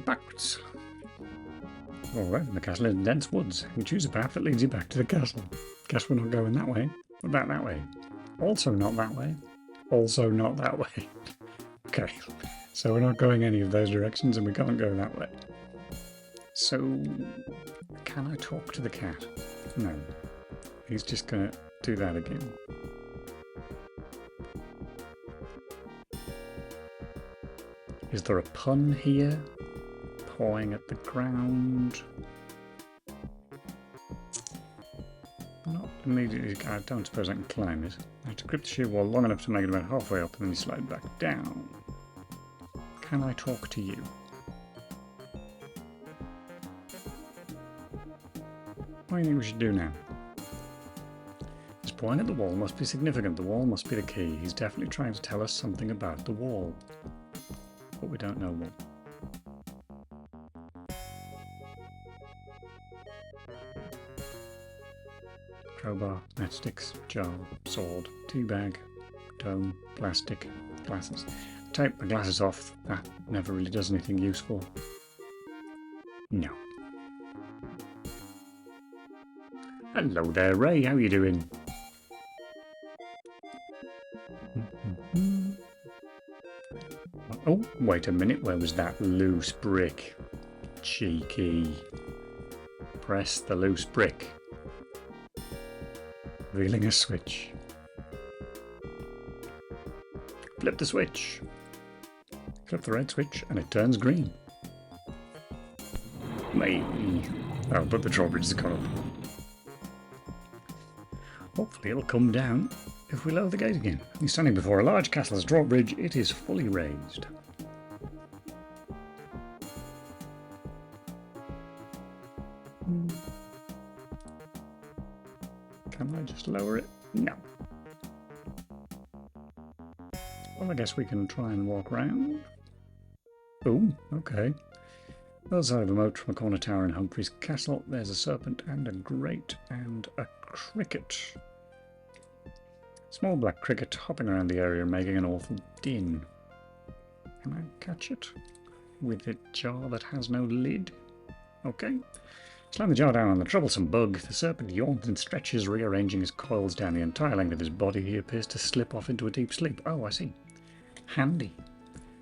Backwards. Alright, the castle is in dense woods. You choose a path that leads you back to the castle. Guess we're not going that way. What about that way? Also not that way. Also not that way. Okay, so we're not going any of those directions and we can't go that way. So, can I talk to the cat? No. He's just gonna do that again. Is there a pun here? Pawing at the ground. Not immediately. I don't suppose I can climb it. I have to grip the sheer wall long enough to make it about halfway up and then slide back down. Can I talk to you? What do you think we should do now? His point at the wall must be significant. The wall must be the key. He's definitely trying to tell us something about the wall. But we don't know what. Crowbar, matchsticks, jar, sword, tea bag, dome, plastic, glasses. Take the glasses off. That never really does anything useful. No. Hello there, Ray. How you doing? Oh, wait a minute. Where was that loose brick? Cheeky. Press the loose brick. Revealing a switch. Flip the switch. Flip the red switch and it turns green. Maybe. Oh, but the drawbridge is gone up. Hopefully it'll come down if we lower the gate again. He's standing before a large castle's drawbridge. It is fully raised. Can I just lower it? No. Well, I guess we can try and walk round. Oh, okay. Other side of a moat from a corner tower in Humphrey's castle, there's a serpent and a grate and a cricket. Small black cricket hopping around the area making an awful din. Can I catch it? With a jar that has no lid? Okay. Slam the jar down on the troublesome bug. The serpent yawns and stretches, rearranging his coils down the entire length of his body. He appears to slip off into a deep sleep. Oh, I see. Handy.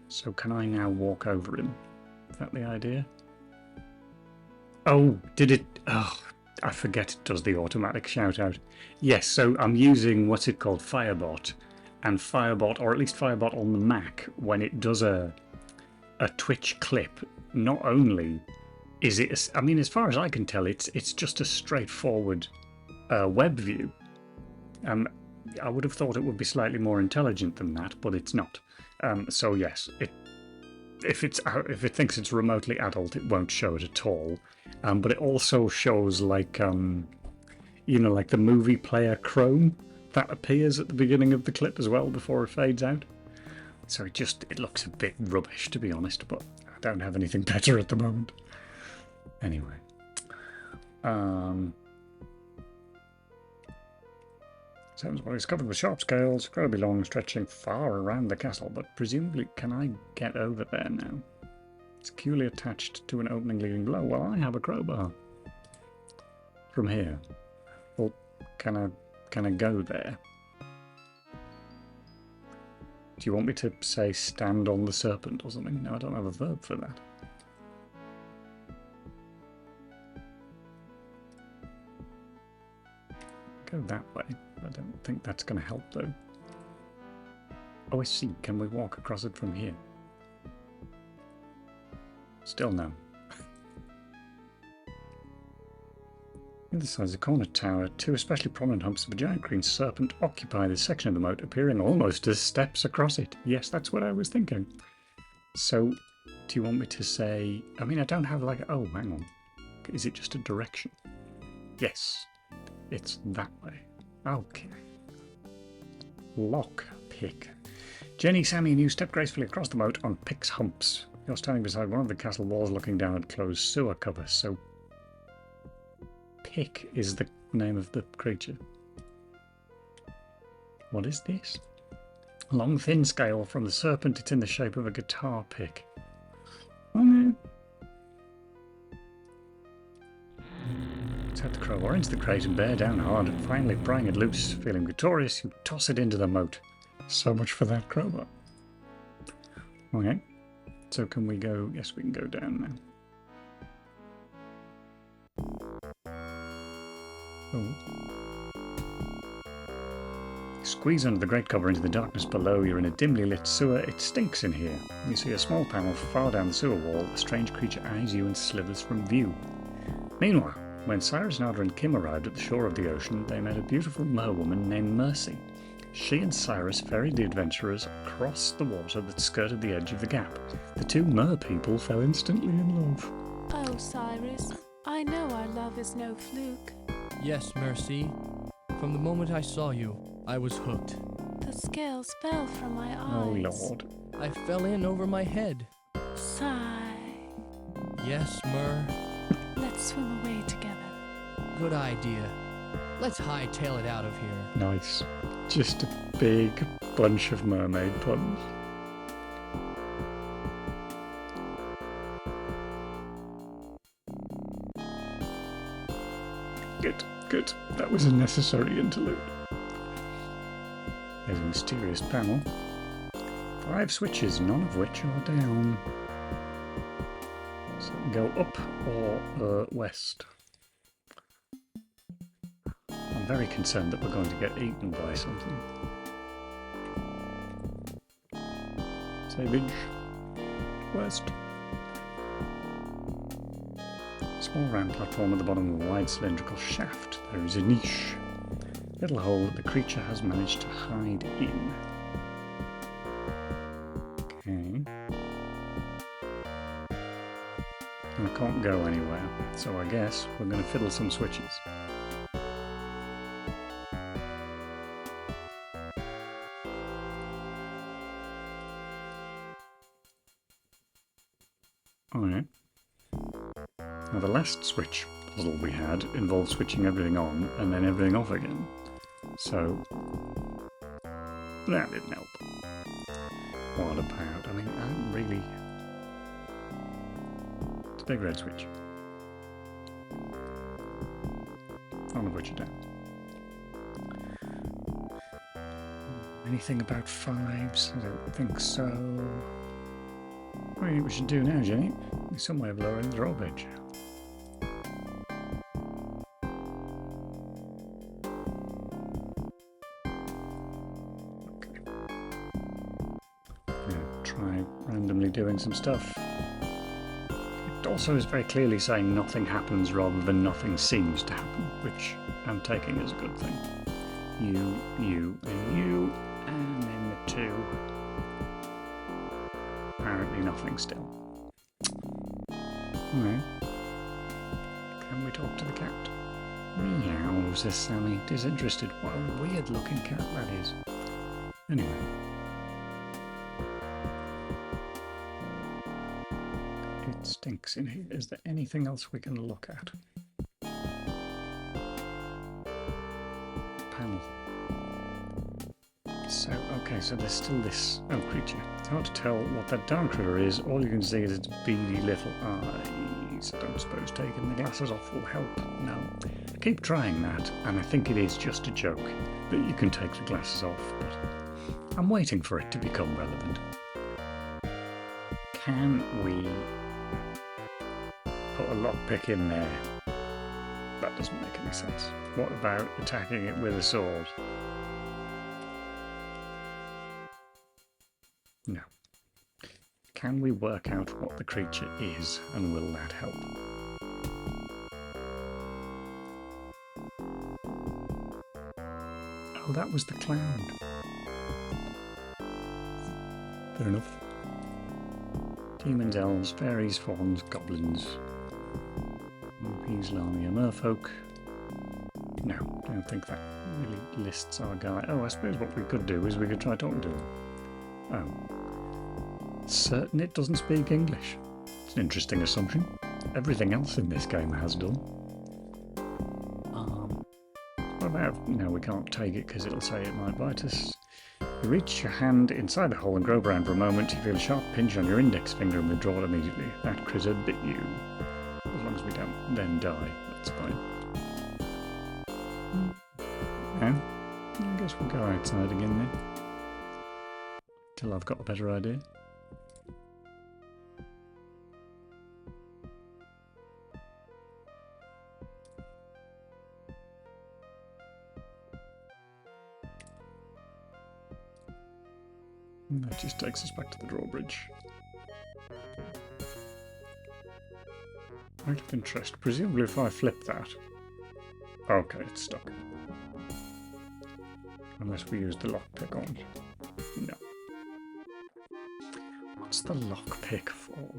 So can I now walk over him? Is that the idea? Oh, did it... Oh, I forget it does the automatic shout out. Yes, so I'm using what's it called? Firebot. And Firebot, or at least Firebot on the Mac, when it does a Twitch clip, not only is it... I mean, as far as I can tell, it's just a straightforward web view. I would have thought it would be slightly more intelligent than that, but it's not. So yes, if it thinks it's remotely adult, it won't show it at all. But it also shows like like the movie player Chrome that appears at the beginning of the clip as well before it fades out. So it looks a bit rubbish, to be honest, but I don't have anything better at the moment. Anyway, Sam's body is covered with sharp scales, incredibly long, stretching far around the castle, but presumably can I get over there now? It's securely attached to an opening leading below. Well, I have a crowbar. From here. Well, can I go there? Do you want me to say stand on the serpent or something? No, I don't have a verb for that. Go that way. I don't think that's going to help though. Oh, I see. Can we walk across it from here? Still no. In the size of the corner tower, two especially prominent humps of a giant green serpent occupy this section of the moat, appearing almost as steps across it. Yes, that's what I was thinking. So, do you want me to say... I mean, I don't have like... Oh, hang on. Is it just a direction? Yes. It's that way. Okay. Lock pick. Jenny, Sammy, and you step gracefully across the moat on Pick's humps. You're standing beside one of the castle walls looking down at closed sewer cover, so Pick is the name of the creature. What is this? A long thin scale from the serpent. It's in the shape of a guitar pick. Oh no. Set the crowbar into the crate and bear down hard, and finally prying it loose. Feeling victorious, you toss it into the moat. So much for that crowbar. Okay. So can we go... Yes, we can go down now. Oh. Squeeze under the grate cover into the darkness below. You're in a dimly lit sewer. It stinks in here. You see a small panel far down the sewer wall. A strange creature eyes you and slithers from view. Meanwhile, when Cyrus, Nada and Kim arrived at the shore of the ocean, they met a beautiful merwoman named Mercy. She and Cyrus ferried the adventurers across the water that skirted the edge of the gap. The two mer people fell instantly in love. Oh, Cyrus, I know our love is no fluke. Yes, Mercy. From the moment I saw you, I was hooked. The scales fell from my eyes. Oh, Lord. I fell in over my head. Sigh. Yes, Mer. Let's swim away together. Good idea. Let's hightail it out of here. Nice. Just a big bunch of mermaid puns. Good, good. That was a necessary interlude. There's a mysterious panel. 5 switches, none of which are down. So we go up or west. I'm very concerned that we're going to get eaten by something. Savage. West. Small round platform at the bottom of a wide cylindrical shaft. There is a niche. Little hole that the creature has managed to hide in. Okay. And I can't go anywhere, so I guess we're going to fiddle some switches. Alright. Now the last switch puzzle we had involved switching everything on and then everything off again. So that didn't help. What about, I mean, I'm really... It's a big red switch. I'm gonna put you down. Anything about 5s? I don't think so. What do you think we should do now, Jenny? There's some way of lowering the drawbridge. Okay. Yeah, try randomly doing some stuff. It also is very clearly saying nothing happens rather than nothing seems to happen, which I'm taking as a good thing. You, and then the 2. Apparently nothing still. Alright. Can we talk to the cat? Meow, says Sammy, disinterested. What a weird looking cat that is. Anyway. It stinks in here. Is there anything else we can look at? Panel. So, okay, so there's still this creature. It's hard to tell what that dark critter is. All you can see is its beady little eyes. I don't suppose taking the glasses off will help. No. I keep trying that, and I think it is just a joke that you can take the glasses off, but I'm waiting for it to become relevant. Can we put a lockpick in there? That doesn't make any sense. What about attacking it with a sword? No. Can we work out what the creature is, and will that help? Oh, that was the clown. Fair enough. Demons, elves, fairies, fauns, goblins. Rupees, Lamia, merfolk. No, I don't think that really lists our guy. Oh, I suppose what we could do is we could try talking to him. Oh. Certain it doesn't speak English. It's an interesting assumption. Everything else in this game has done. What about... No, we can't take it because it'll say it might bite us. You reach your hand inside the hole and grope around for a moment. You feel a sharp pinch on your index finger and withdraw it immediately. That critter bit you. As long as we don't then die, that's fine. Yeah, I guess we'll go outside again then. Till I've got a better idea. And that just takes us back to the drawbridge. Out of interest, presumably if I flip that... Okay, it's stuck. Unless we use the lockpick on it. No. What's the lockpick for?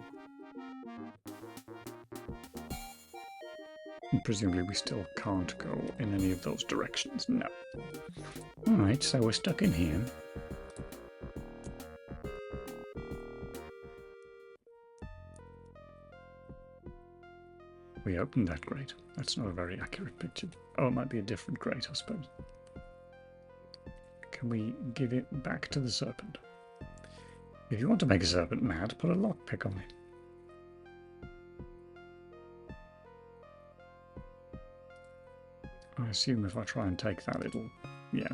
And presumably we still can't go in any of those directions. No. Alright, so we're stuck in here. We opened that grate. That's not a very accurate picture. Oh, it might be a different grate, I suppose. Can we give it back to the serpent? If you want to make a serpent mad, put a lockpick on it. I assume if I try and take that, it'll... yeah.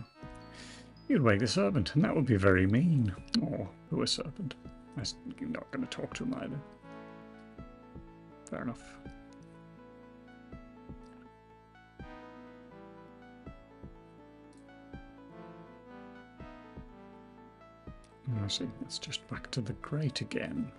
You'd wake the serpent, and that would be very mean. Oh, poor serpent. You're not going to talk to him either. Fair enough. I see, it's just back to the grate again.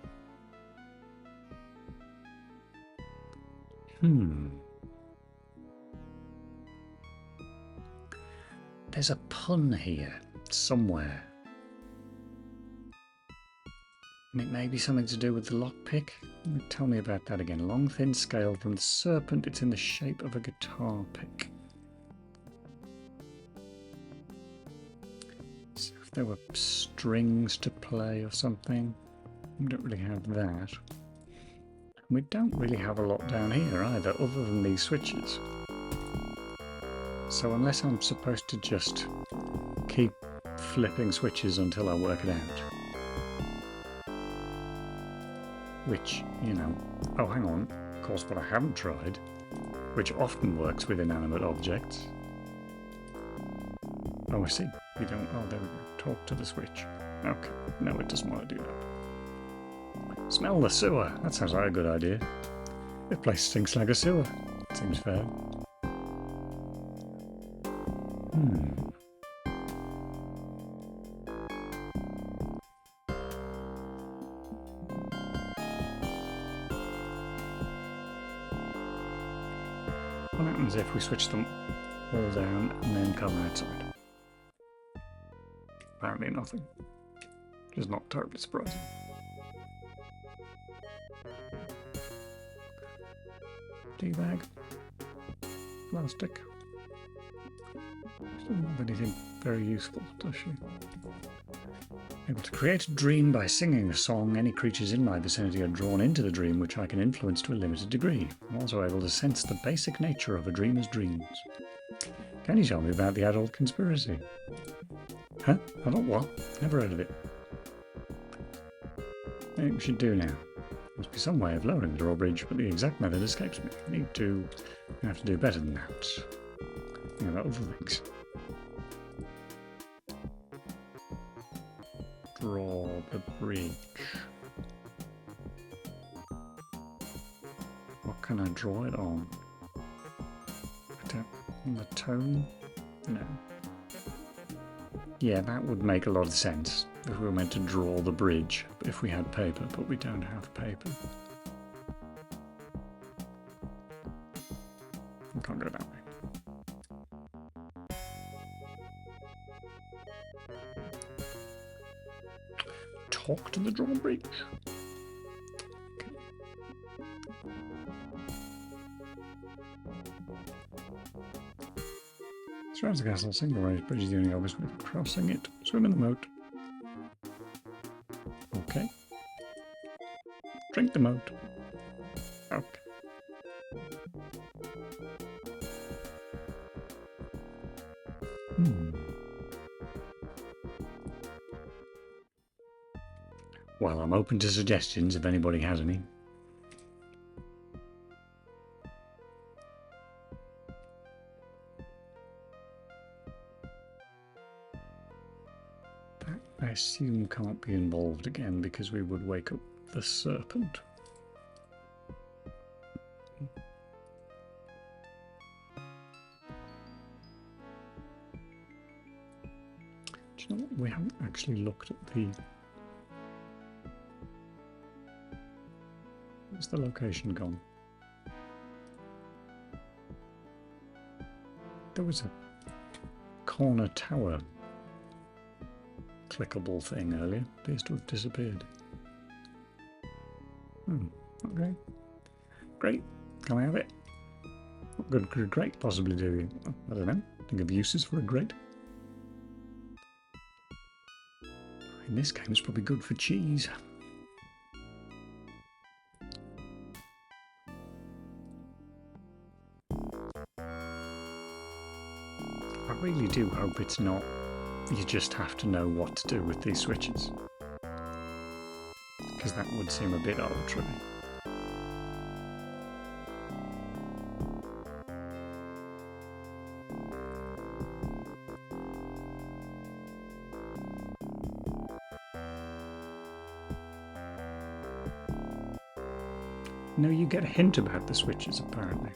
There's a pun here, somewhere. And it may be something to do with the lockpick. Tell me about that again. Long, thin scale from the serpent. It's in the shape of a guitar pick. So if there were strings to play or something. We don't really have that. We don't really have a lot down here either, other than these switches. So unless I'm supposed to just keep flipping switches until I work it out. Which, you know... Oh, hang on. Of course, what I haven't tried, which often works with inanimate objects. Oh, I see. We don't... Oh, there we go. Talk to the switch. Okay. No, it doesn't want to do that. Smell the sewer. That sounds like a good idea. This place stinks like a sewer. Seems fair. What happens if we switch them all down and then come outside? Apparently nothing. Which is not terribly surprising. Tea bag. Plastic. She doesn't have anything very useful, does she? Able to create a dream by singing a song. Any creatures in my vicinity are drawn into the dream, which I can influence to a limited degree. I'm also able to sense the basic nature of a dreamer's dreams. Can you tell me about the adult conspiracy? Huh? Adult what? Never heard of it. I think we should do now. Must be some way of lowering the drawbridge, but the exact method escapes me. We have to do better than that. Think about other things. Draw the bridge. What can I draw it on? On the tone? No. Yeah, that would make a lot of sense if we were meant to draw the bridge if we had paper, but we don't have paper. We can't go that way. Talk to the drawbridge. Okay. Surrounds the castle. Single raised bridge is the only obvious way of crossing it. Swim in the moat. Okay. Drink the moat. Okay. Well, I'm open to suggestions if anybody has any. That, I assume, can't be involved again because we would wake up the serpent. Do you know what? We haven't actually looked at the... Where's the location gone? There was a corner tower clickable thing earlier. Appears to have disappeared. Okay. Great. Can I have it? What good could a grate possibly do? I don't know. Think of uses for a grate. In this game, it's probably good for cheese. I really do hope it's not. You just have to know what to do with these switches. Because that would seem a bit arbitrary. No, you get a hint about the switches, apparently.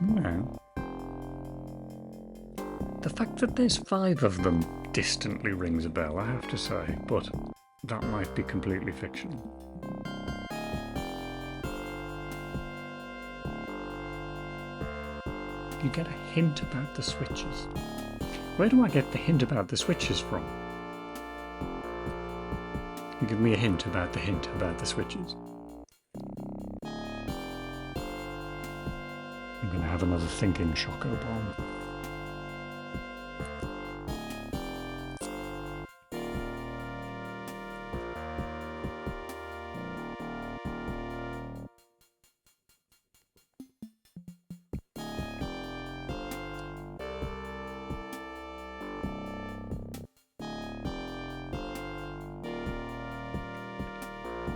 No. The fact that there's 5 of them distantly rings a bell, I have to say, but that might be completely fictional. You get a hint about the switches. Where do I get the hint about the switches from? You give me a hint about the switches. I'm going to have another thinking choco bomb.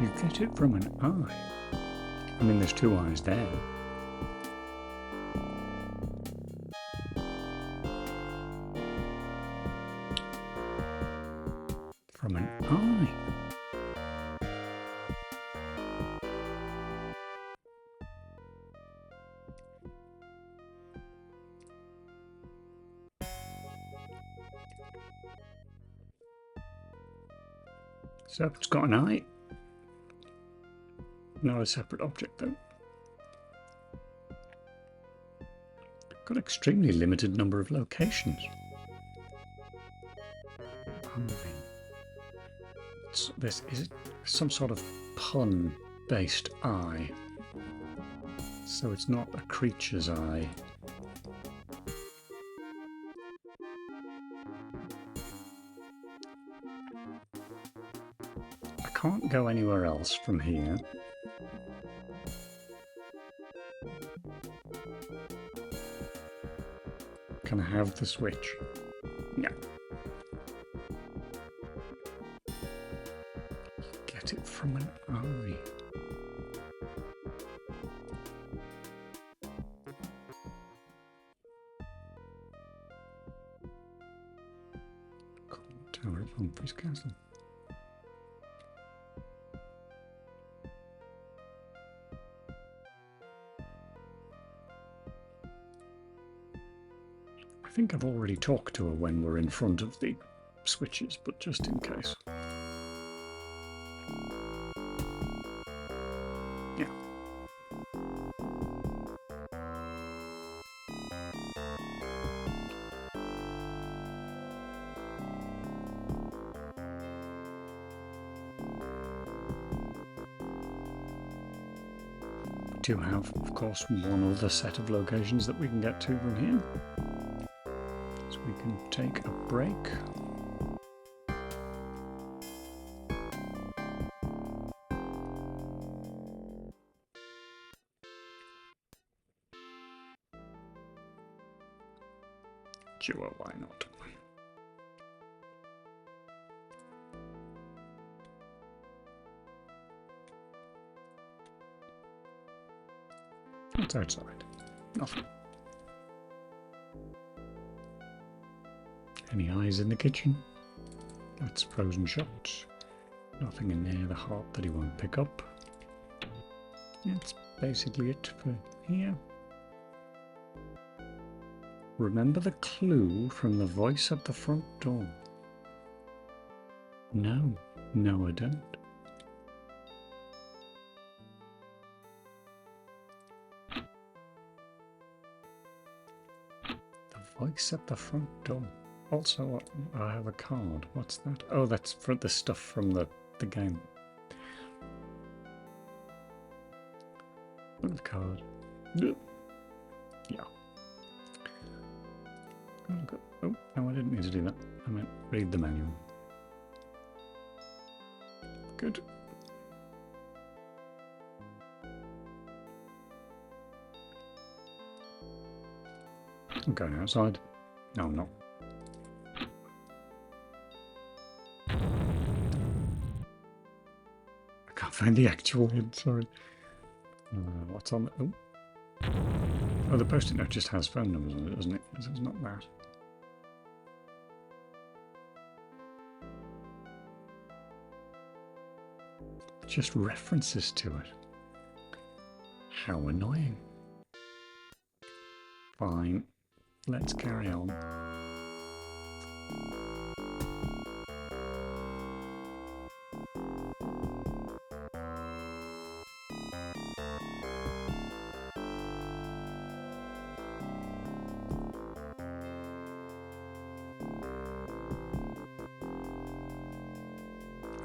You get it from an eye. I mean, there's two eyes there. From an eye. So it's got an eye. Not a separate object though. Got extremely limited number of locations. This is some sort of pun-based eye. So it's not a creature's eye. I can't go anywhere else from here. Can I have the switch? No. Get it from an eye. Tower of Humphrey's Castle. I think I've already talked to her when we're in front of the switches, but just in case. Yeah. We do have, of course, one other set of locations that we can get to from here. So we can take a break. Sure, why not? What's outside? Nothing. Any eyes in the kitchen? That's frozen shots. Nothing in there, the heart that he won't pick up. That's basically it for here. Remember the clue from the voice at the front door? No, no I don't. The voice at the front door. Also, I have a card. What's that? Oh, that's for the stuff from the game. Look at the card. Yeah. Oh, no, I didn't need to do that. I meant read the manual. Good. I'm going outside. No, I'm not. I can't find the actual hint, sorry. What's on the... Oh, the post-it note just has phone numbers on it, doesn't it? It's not that. Just references to it. How annoying. Fine. Let's carry on.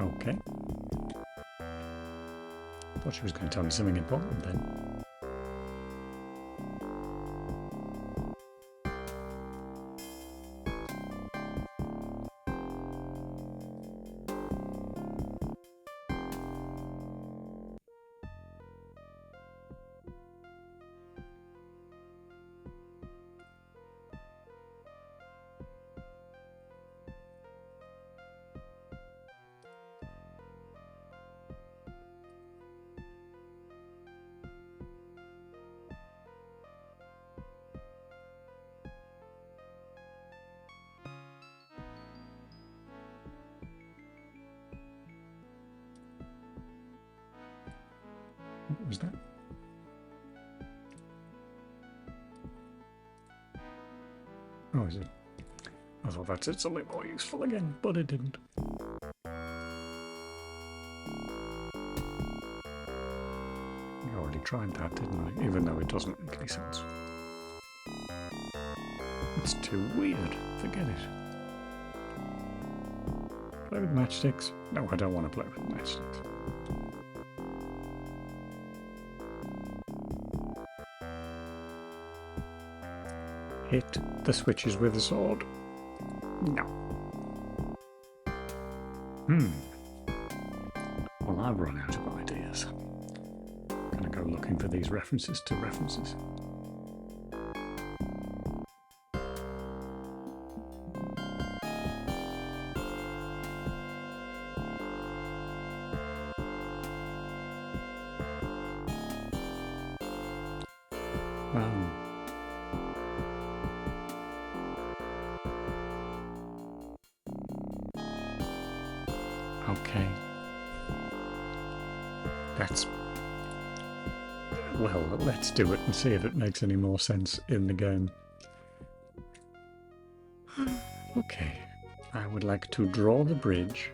Okay. Thought she was going to tell me something important then. What was that? Oh, is it? I thought that said something more useful again, but it didn't. I already tried that, didn't I? Even though it doesn't make any sense. It's too weird. Forget it. Play with matchsticks? No, I don't want to play with matchsticks. Hit the switches with a sword. No. Well, I've run out of ideas. I'm gonna go looking for these references to references. Okay. That's... Well, let's do it and see if it makes any more sense in the game. Okay. I would like to draw the bridge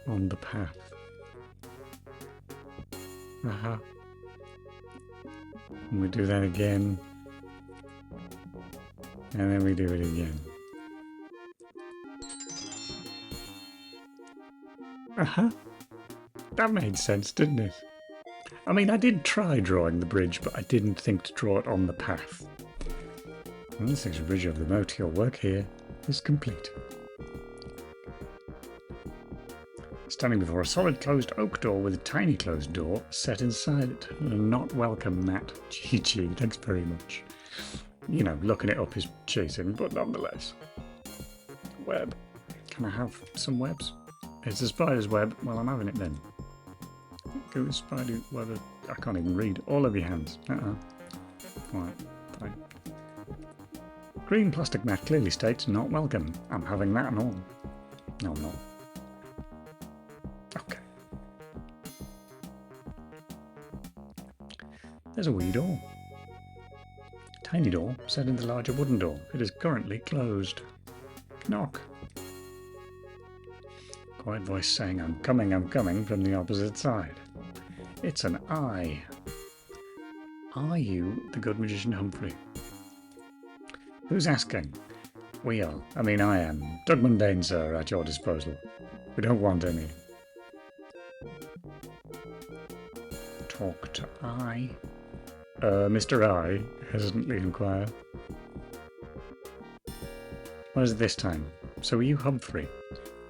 on the path. And we do that again. And then we do it again. That made sense, didn't it? I mean, I did try drawing the bridge, but I didn't think to draw it on the path. Well, the section bridge of the moat, your work here is complete. Standing before a solid closed oak door with a tiny closed door set inside it. Not welcome, Matt. GG, thanks very much. You know, looking it up is cheating, but nonetheless. Web. Can I have some webs? It's a spider's web. Well, I'm having it then. Go spider web. I can't even read. All of your hands. Right, fine. Green plastic mat clearly states not welcome. I'm having that and all. No, I'm not. Okay. There's a wee door. Tiny door set in the larger wooden door. It is currently closed. Knock. Quiet voice saying, I'm coming from the opposite side. It's an I. Are you the good magician Humphrey? Who's asking? We are. I mean, I am. Doug Mundane, sir, at your disposal. We don't want any. Talk to I. Mr. I, hesitantly inquire. What is it this time? So are you Humphrey?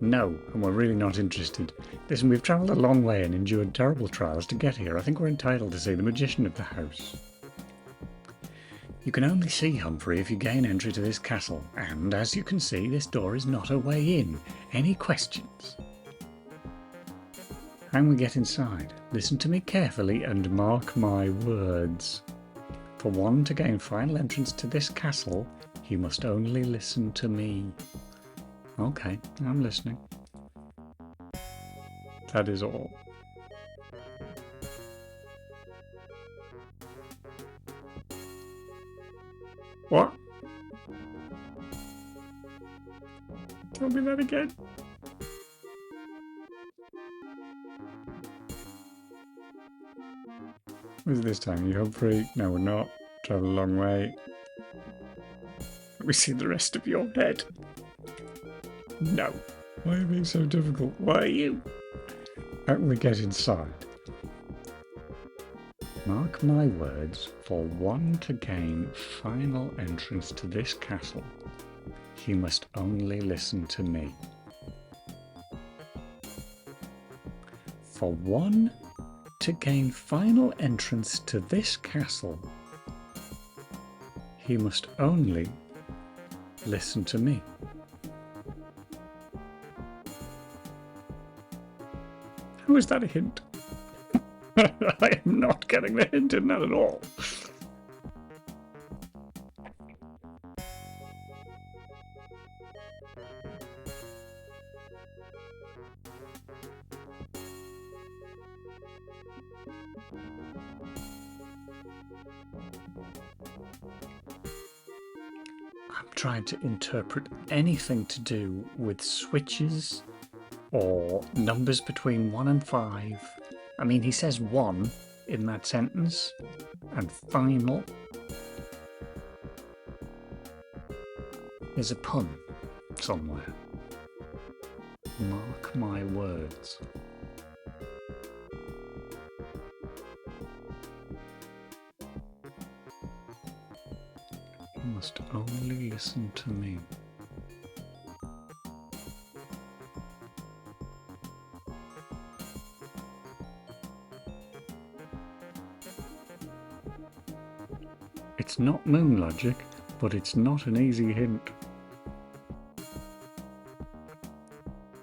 No, and we're really not interested. Listen, we've travelled a long way and endured terrible trials to get here. I think we're entitled to see the magician of the house. You can only see Humphrey if you gain entry to this castle, and as you can see, this door is not a way in. Any questions? How can we get inside? Listen to me carefully and mark my words. For one to gain final entrance to this castle, you must only listen to me. Okay, I'm listening. That is all. What? Tell me that again. What is it this time? You Humphrey? No, we're not. Travel a long way. Let me see the rest of your head. No. Why are you being so difficult? Why are you? How can we get inside? Mark my words, for one to gain final entrance to this castle, he must only listen to me. For one to gain final entrance to this castle, he must only listen to me. How is that a hint? I am not getting the hint in that at all. I'm trying to interpret anything to do with switches or numbers between 1 and 5. I mean, he says 1 in that sentence, and final. There's a pun somewhere. Mark my words. You must only listen to me. It's not moon logic, but it's not an easy hint.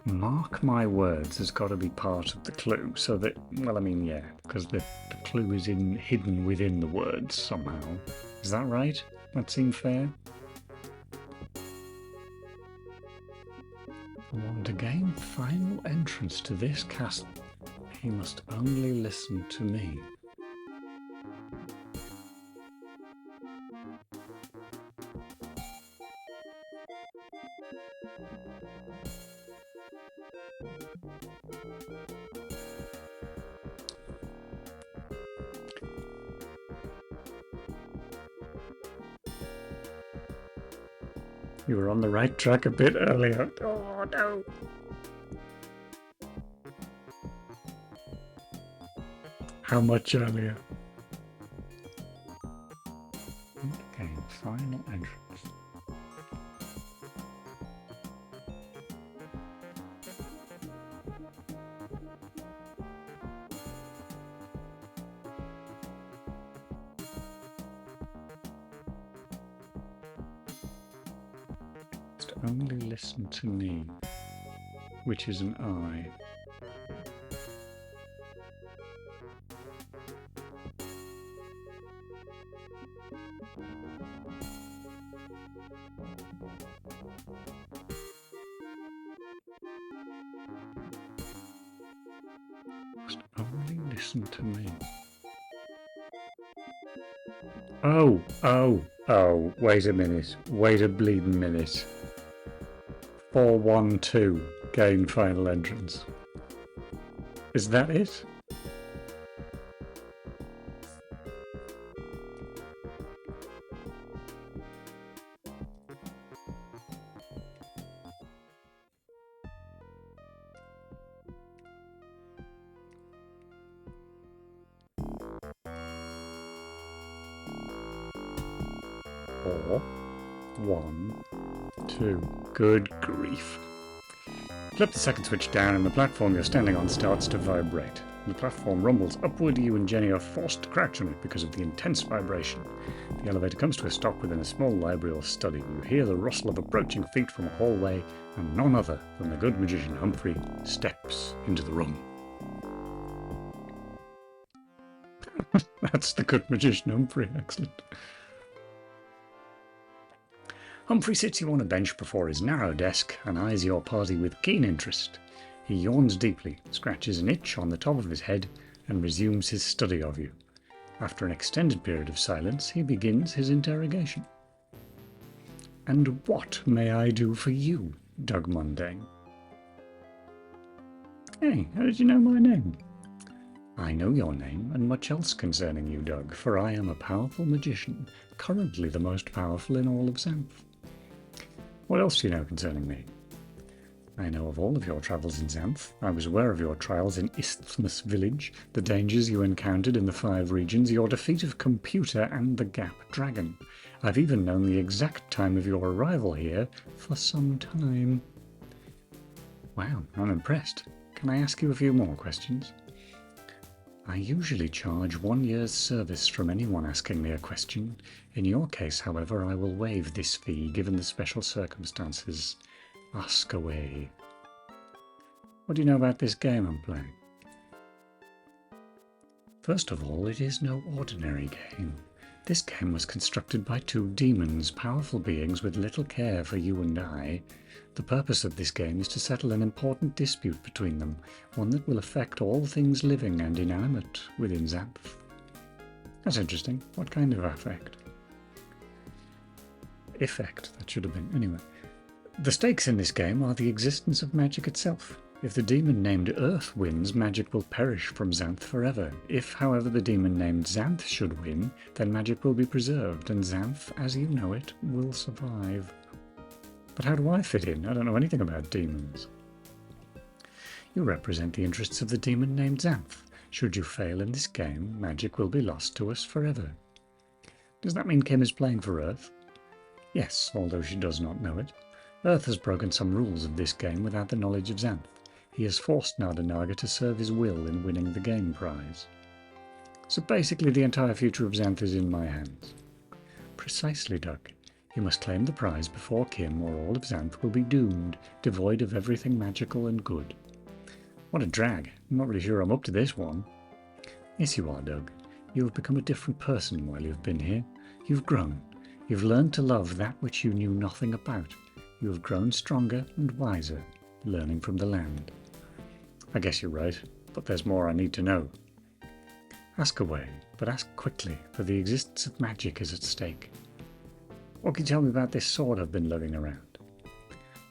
Mark my words has got to be part of the clue, so that, well, I mean, yeah, because the clue is hidden within the words somehow. Is that right? That seem fair? And to gain final entrance to this castle, he must only listen to me. You were on the right track a bit earlier. Oh no! How much earlier? Okay, final entrance. Only listen to me, which is an I. Must only listen to me. Oh, wait a minute. Wait a bleeding minute. 412, gain final entrance. Is that it? Four, 1, 2. Good grief. Flip the second switch down and the platform you're standing on starts to vibrate. The platform rumbles upward. You and Jenny are forced to crouch on it because of the intense vibration. The elevator comes to a stop within a small library or study. You hear the rustle of approaching feet from a hallway, and none other than the good magician Humphrey steps into the room. That's the good magician Humphrey, excellent. Humphrey sits you on a bench before his narrow desk and eyes your party with keen interest. He yawns deeply, scratches an itch on the top of his head, and resumes his study of you. After an extended period of silence, he begins his interrogation. "And what may I do for you, Doug Mundane?" "Hey, how did you know my name?" "I know your name and much else concerning you, Doug, for I am a powerful magician, currently the most powerful in all of Xanth." "What else do you know concerning me?" "I know of all of your travels in Xanth. I was aware of your trials in Isthmus Village, the dangers you encountered in the 5 regions, your defeat of Computer and the Gap Dragon. I've even known the exact time of your arrival here for some time." "Wow, I'm impressed. Can I ask you a few more questions?" "I usually charge 1 year's service from anyone asking me a question. In your case, however, I will waive this fee given the special circumstances. Ask away." "What do you know about this game I'm playing?" "First of all, it is no ordinary game. This game was constructed by 2 demons, powerful beings with little care for you and I. The purpose of this game is to settle an important dispute between them, one that will affect all things living and inanimate within Xanth." That's interesting. What kind of affect? Effect, that should have been. Anyway. The stakes in this game are the existence of magic itself. If the demon named Earth wins, magic will perish from Xanth forever. If, however, the demon named Xanth should win, then magic will be preserved, and Xanth, as you know it, will survive. But how do I fit in? I don't know anything about demons. You represent the interests of the demon named Xanth. Should you fail in this game, magic will be lost to us forever. Does that mean Kim is playing for Earth? Yes, although she does not know it. Earth has broken some rules of this game without the knowledge of Xanth. He has forced Nardanaga to serve his will in winning the game prize. So basically the entire future of Xanth is in my hands. Precisely, Duck. You must claim the prize before Kim, or all of Xanth will be doomed, devoid of everything magical and good. What a drag. I'm not really sure I'm up to this one. Yes, you are, Doug. You have become a different person while you've been here. You've grown. You've learned to love that which you knew nothing about. You have grown stronger and wiser, learning from the land. I guess you're right, but there's more I need to know. Ask away, but ask quickly, for the existence of magic is at stake. What can you tell me about this sword I've been lugging around?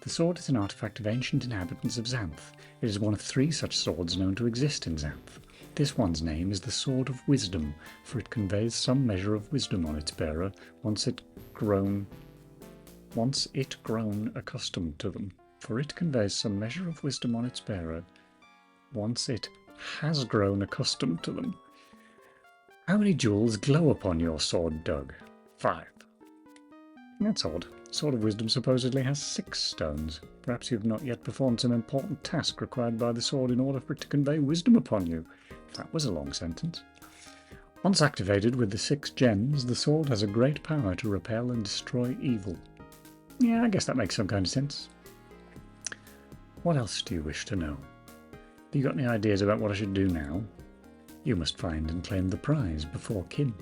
The sword is an artifact of ancient inhabitants of Xanth. It is one of 3 such swords known to exist in Xanth. This one's name is the Sword of Wisdom, for it conveys some measure of wisdom on its bearer once it grown accustomed to them. For it conveys some measure of wisdom on its bearer once it has grown accustomed to them. How many jewels glow upon your sword, Doug? 5. That's odd. Sword of Wisdom supposedly has 6 stones. Perhaps you've not yet performed some important task required by the sword in order for it to convey wisdom upon you. That was a long sentence. Once activated with the 6 gems, the sword has a great power to repel and destroy evil. Yeah, I guess that makes some kind of sense. What else do you wish to know? Have you got any ideas about what I should do now? You must find and claim the prize before Kim.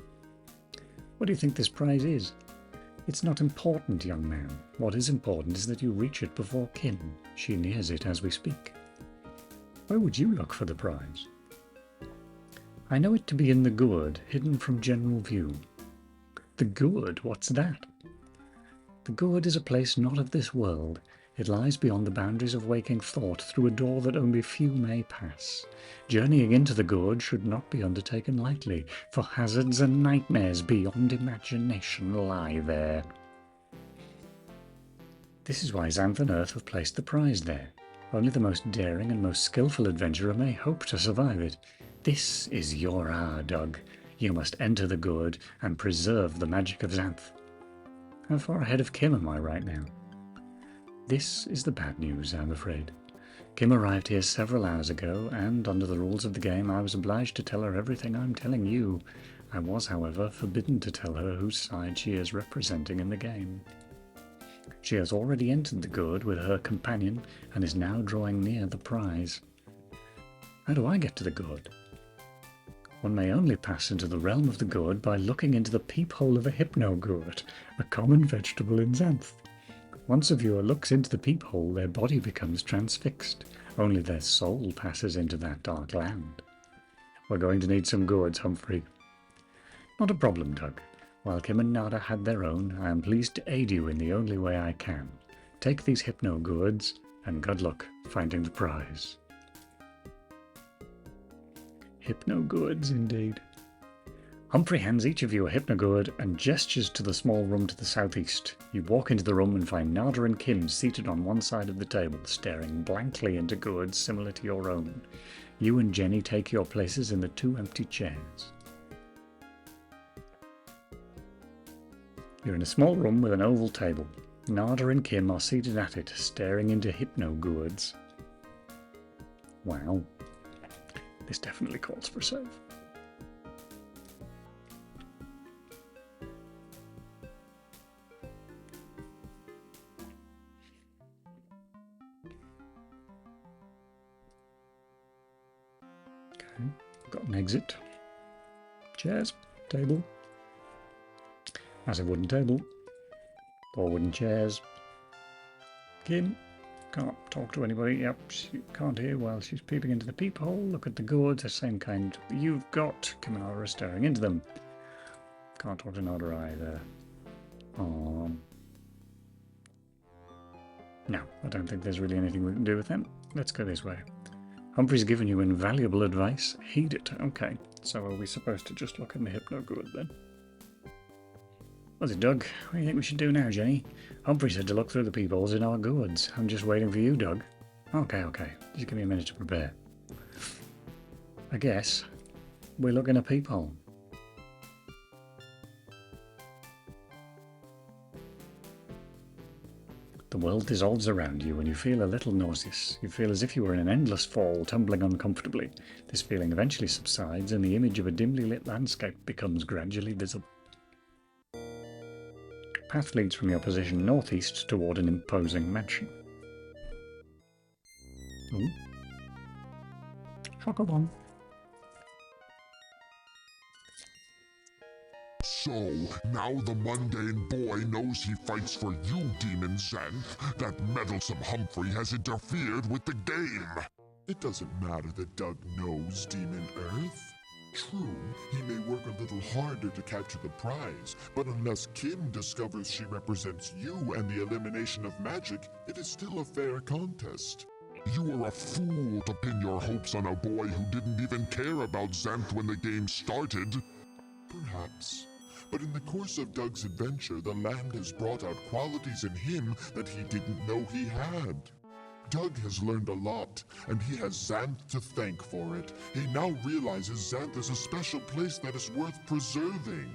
What do you think this prize is? It's not important, young man. What is important is that you reach it before Kim. She nears it as we speak. Where would you look for the prize? I know it to be in the gourd, hidden from general view. The gourd? What's that? The gourd is a place not of this world. It lies beyond the boundaries of waking thought, through a door that only few may pass. Journeying into the gourd should not be undertaken lightly, for hazards and nightmares beyond imagination lie there. This is why Xanth and Earth have placed the prize there. Only the most daring and most skillful adventurer may hope to survive it. This is your hour, Doug. You must enter the gourd and preserve the magic of Xanth. How far ahead of Kim am I right now? This is the bad news, I'm afraid. Kim arrived here several hours ago, and under the rules of the game I was obliged to tell her everything I'm telling you. I was, however, forbidden to tell her whose side she is representing in the game. She has already entered the gourd with her companion, and is now drawing near the prize. How do I get to the gourd? One may only pass into the realm of the gourd by looking into the peephole of a hypno-gourd, a common vegetable in Xanth. Once a viewer looks into the peephole, their body becomes transfixed. Only their soul passes into that dark land. We're going to need some gourds, Humphrey. Not a problem, Doug. While Kim and Nada had their own, I am pleased to aid you in the only way I can. Take these hypno-gourds, and good luck finding the prize. Hypno-gourds, indeed. Humphrey hands each of you a hypnogourd and gestures to the small room to the southeast. You walk into the room and find Nada and Kim seated on one side of the table, staring blankly into gourds similar to your own. You and Jenny take your places in the 2 empty chairs. You're in a small room with an oval table. Nada and Kim are seated at it, staring into hypnogourds. Wow. This definitely calls for save. Okay, got an exit. Chairs, table. That's a wooden table. 4 wooden chairs. Kim can't talk to anybody. Yep, she can't hear while she's peeping into the peephole. Look at the gourds, the same kind you've got. Kim and I are staring into them. Can't talk to Nada either. No, I don't think there's really anything we can do with them. Let's go this way. Humphrey's given you invaluable advice. Heed it. Okay, so are we supposed to just look in the Hypno-Gourd then? What's it, Doug? What do you think we should do now, Jenny? Humphrey said to look through the peepholes in our gourds. I'm just waiting for you, Doug. Okay. Just give me a minute to prepare. I guess we're looking at a peephole. The world dissolves around you and you feel a little nauseous. You feel as if you were in an endless fall, tumbling uncomfortably. This feeling eventually subsides and the image of a dimly lit landscape becomes gradually visible. Path leads from your position northeast toward an imposing mansion. Ooh. Chocobon. So, now the mundane boy knows he fights for you, Demon Xanth. That meddlesome Humphrey has interfered with the game. It doesn't matter that Doug knows Demon Earth. True, he may work a little harder to capture the prize, but unless Kim discovers she represents you and the elimination of magic, it is still a fair contest. You are a fool to pin your hopes on a boy who didn't even care about Xanth when the game started. Perhaps. But in the course of Doug's adventure, the land has brought out qualities in him that he didn't know he had. Doug has learned a lot, and he has Xanth to thank for it. He now realizes Xanth is a special place that is worth preserving.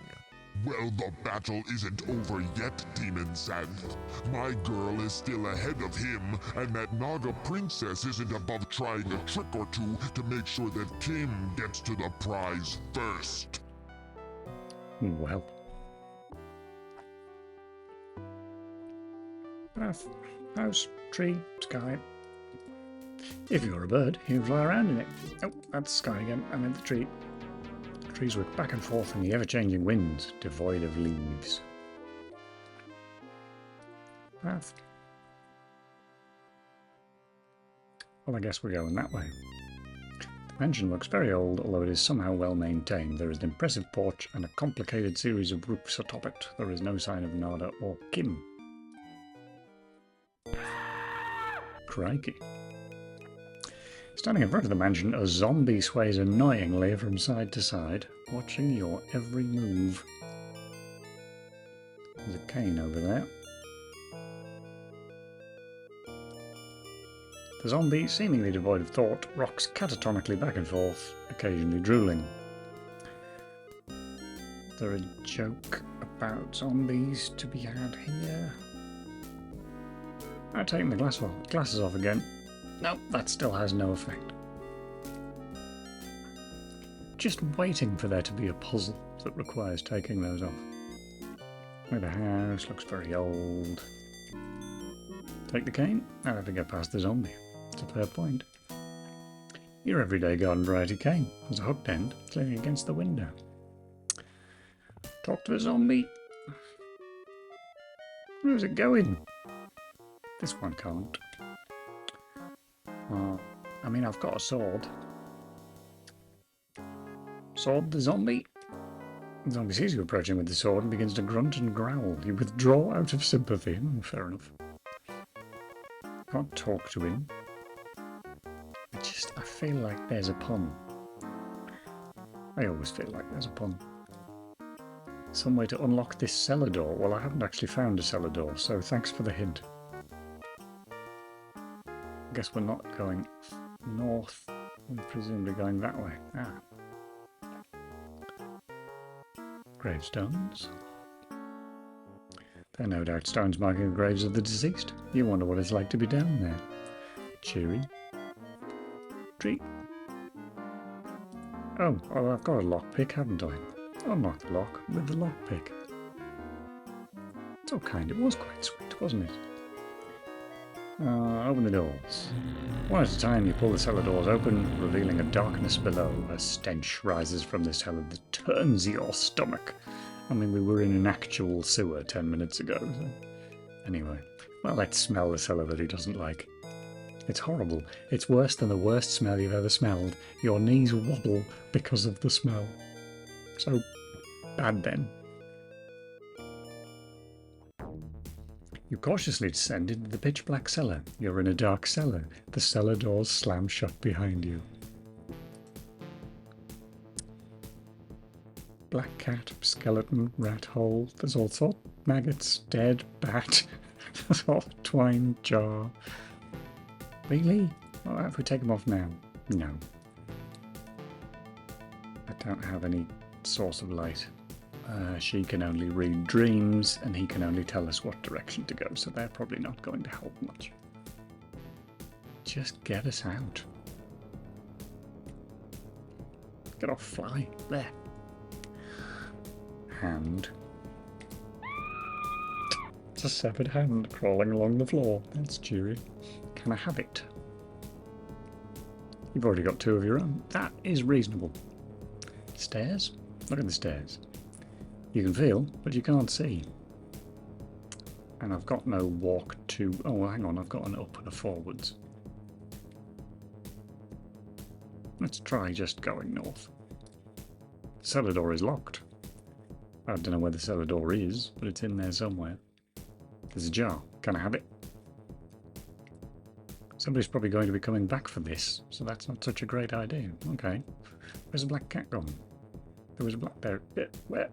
Well, the battle isn't over yet, Demon Xanth. My girl is still ahead of him, and that Naga princess isn't above trying a trick or two to make sure that Kim gets to the prize first. Well. Path, house, tree, sky. If you're a bird, you can fly around in it. Oh, that's sky again. I meant the tree. The trees work back and forth in the ever-changing winds, devoid of leaves. Path. Well, I guess we're going that way. The mansion looks very old, although it is somehow well maintained. There is an impressive porch and a complicated series of roofs atop it. There is no sign of Nada or Kim. Crikey. Standing in front of the mansion, a zombie sways annoyingly from side to side, watching your every move. There's a cane over there. The zombie, seemingly devoid of thought, rocks catatonically back and forth, occasionally drooling. Is there a joke about zombies to be had here? I've taken the glasses off again. No, that still has no effect. Just waiting for there to be a puzzle that requires taking those off. The house looks very old. Take the cane. I'll have to get past the zombie. It's a fair point. Your everyday garden variety cane has a hooked end leaning against the window. Talk to the zombie. Where's it going? This one can't. I mean, I've got a sword. Sword the zombie? The zombie sees you approaching with the sword and begins to grunt and growl. You withdraw out of sympathy. Fair enough. Can't talk to him. I feel like there's a pun. I always feel like there's a pun. Some way to unlock this cellar door. Well, I haven't actually found a cellar door, so thanks for the hint. I guess we're not going north. We're presumably going that way. Gravestones. There are no doubt stones marking the graves of the deceased. You wonder what it's like to be down there. Cheery. Tree. Oh, I've got a lockpick, haven't I? Unlock the lock with the lockpick. It's all kind. It was quite sweet, wasn't it? Open the doors. One at a time, you pull the cellar doors open, revealing a darkness below. A stench rises from the cellar that turns your stomach. I mean, we were in an actual sewer 10 minutes ago. So. Anyway, well, let's smell the cellar that he doesn't like. It's horrible. It's worse than the worst smell you've ever smelled. Your knees wobble because of the smell. So, bad then. You cautiously descend into the pitch-black cellar. You're in a dark cellar. The cellar doors slam shut behind you. Black cat, skeleton, rat hole. There's all sorts. Maggots, dead, bat. Twine, jar. Really? Oh, if we take them off now? No. I don't have any source of light. She can only read dreams, and he can only tell us what direction to go, so they're probably not going to help much. Just get us out. Get off, fly. There. Hand. It's a severed hand crawling along the floor. That's cheery. Can I have it? You've already got 2 of your own. That is reasonable. Stairs? Look at the stairs. You can feel, but you can't see. And I've got no walk to... Oh, hang on, I've got an up and a forwards. Let's try just going north. The cellar door is locked. I don't know where the cellar door is, but it's in there somewhere. There's a jar. Can I have it? Somebody's probably going to be coming back for this, so that's not such a great idea. Okay. Where's the black cat gone? There was a black there. Where?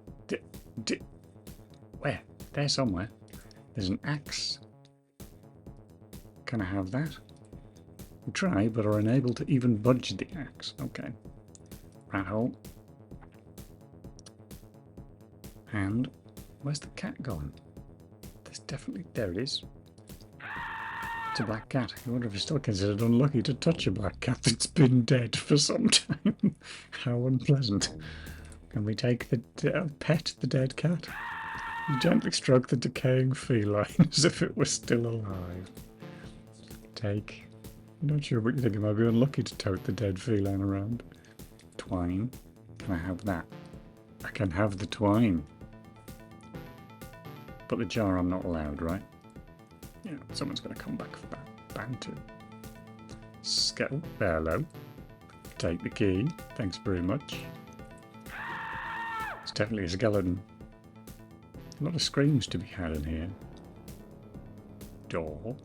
Where? There somewhere. There's an axe. Can I have that? We try, but are unable to even budge the axe. Okay. Rat hole. And where's the cat gone? There's definitely... There it is. It's a black cat. I wonder if it's still considered unlucky to touch a black cat that's been dead for some time. How unpleasant. Can we take the pet the dead cat? Gently stroke the decaying feline as if it was still alive. Take. I'm not sure what you think. It might be unlucky to tote the dead feline around. Twine. Can I have that? I can have the twine. But the jar I'm not allowed, right? Yeah, someone's going to come back for that. Bantu. Skeleton. Hello. Take the key. Thanks very much. It's definitely a skeleton. A lot of screams to be had in here. Door,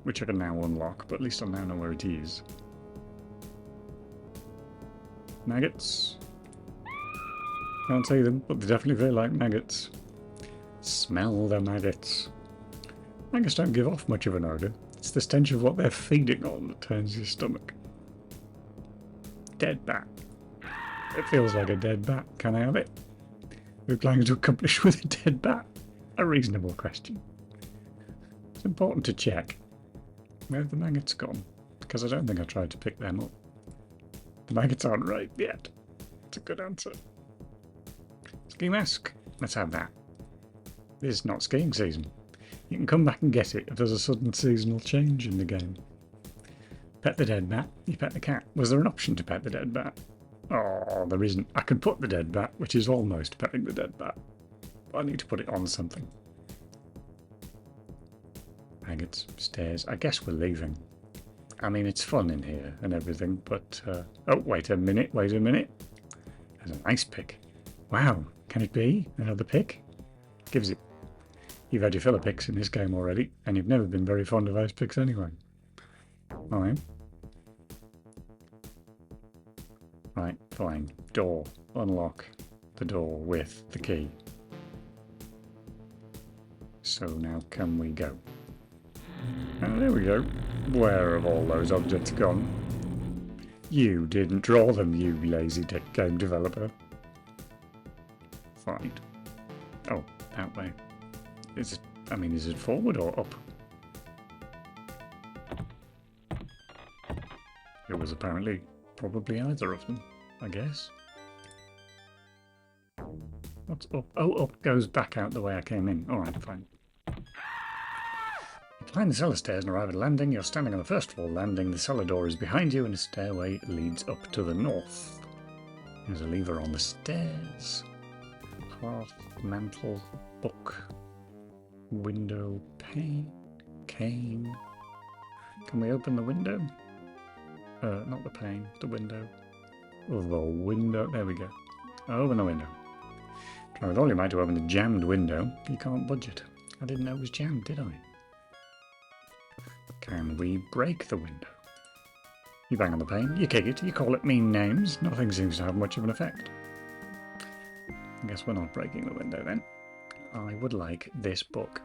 which I can now unlock, but at least I now know where it is. Maggots. Can't see them, but they definitely feel like maggots. Smell the maggots. Maggots don't give off much of an odour. It's the stench of what they're feeding on that turns your stomach. Dead bat. It feels like a dead bat. Can I have it? We're planning to accomplish with a dead bat? A reasonable question. It's important to check. Where have the maggots gone? Because I don't think I tried to pick them up. The maggots aren't ripe yet. It's a good answer. Ski mask. Let's have that. This is not skiing season. You can come back and get it if there's a sudden seasonal change in the game. Pet the dead bat. You pet the cat. Was there an option to pet the dead bat? Oh, there isn't. I can put the dead bat, which is almost petting the dead bat. But I need to put it on something. Maggots, stairs. I guess we're leaving. I mean, it's fun in here and everything, but... oh, wait a minute, There's an ice pick. Wow, can it be? Another pick? Gives it. You've had your fill of picks in this game already, and you've never been very fond of ice picks anyway. Alright. Right, fine. Door. Unlock the door with the key. So now can we go? Oh, there we go. Where have all those objects gone? You didn't draw them, you lazy game developer. Fine. Oh, that way. Is it forward or up? It was apparently probably either of them, I guess. What's up? Oh, up goes back out the way I came in. Alright, fine. You climb the cellar stairs and arrive at a landing. You're standing on the first floor landing. The cellar door is behind you and a stairway leads up to the north. There's a lever on the stairs. Hearth, mantle, book, window, pane, cane. Can we open the window? Not the pane, the window. The window, there we go. Open the window. Try with all your might to open the jammed window. You can't budge it. I didn't know it was jammed, did I? Can we break the window? You bang on the pane, you kick it, you call it mean names. Nothing seems to have much of an effect. I guess we're not breaking the window then. I would like this book.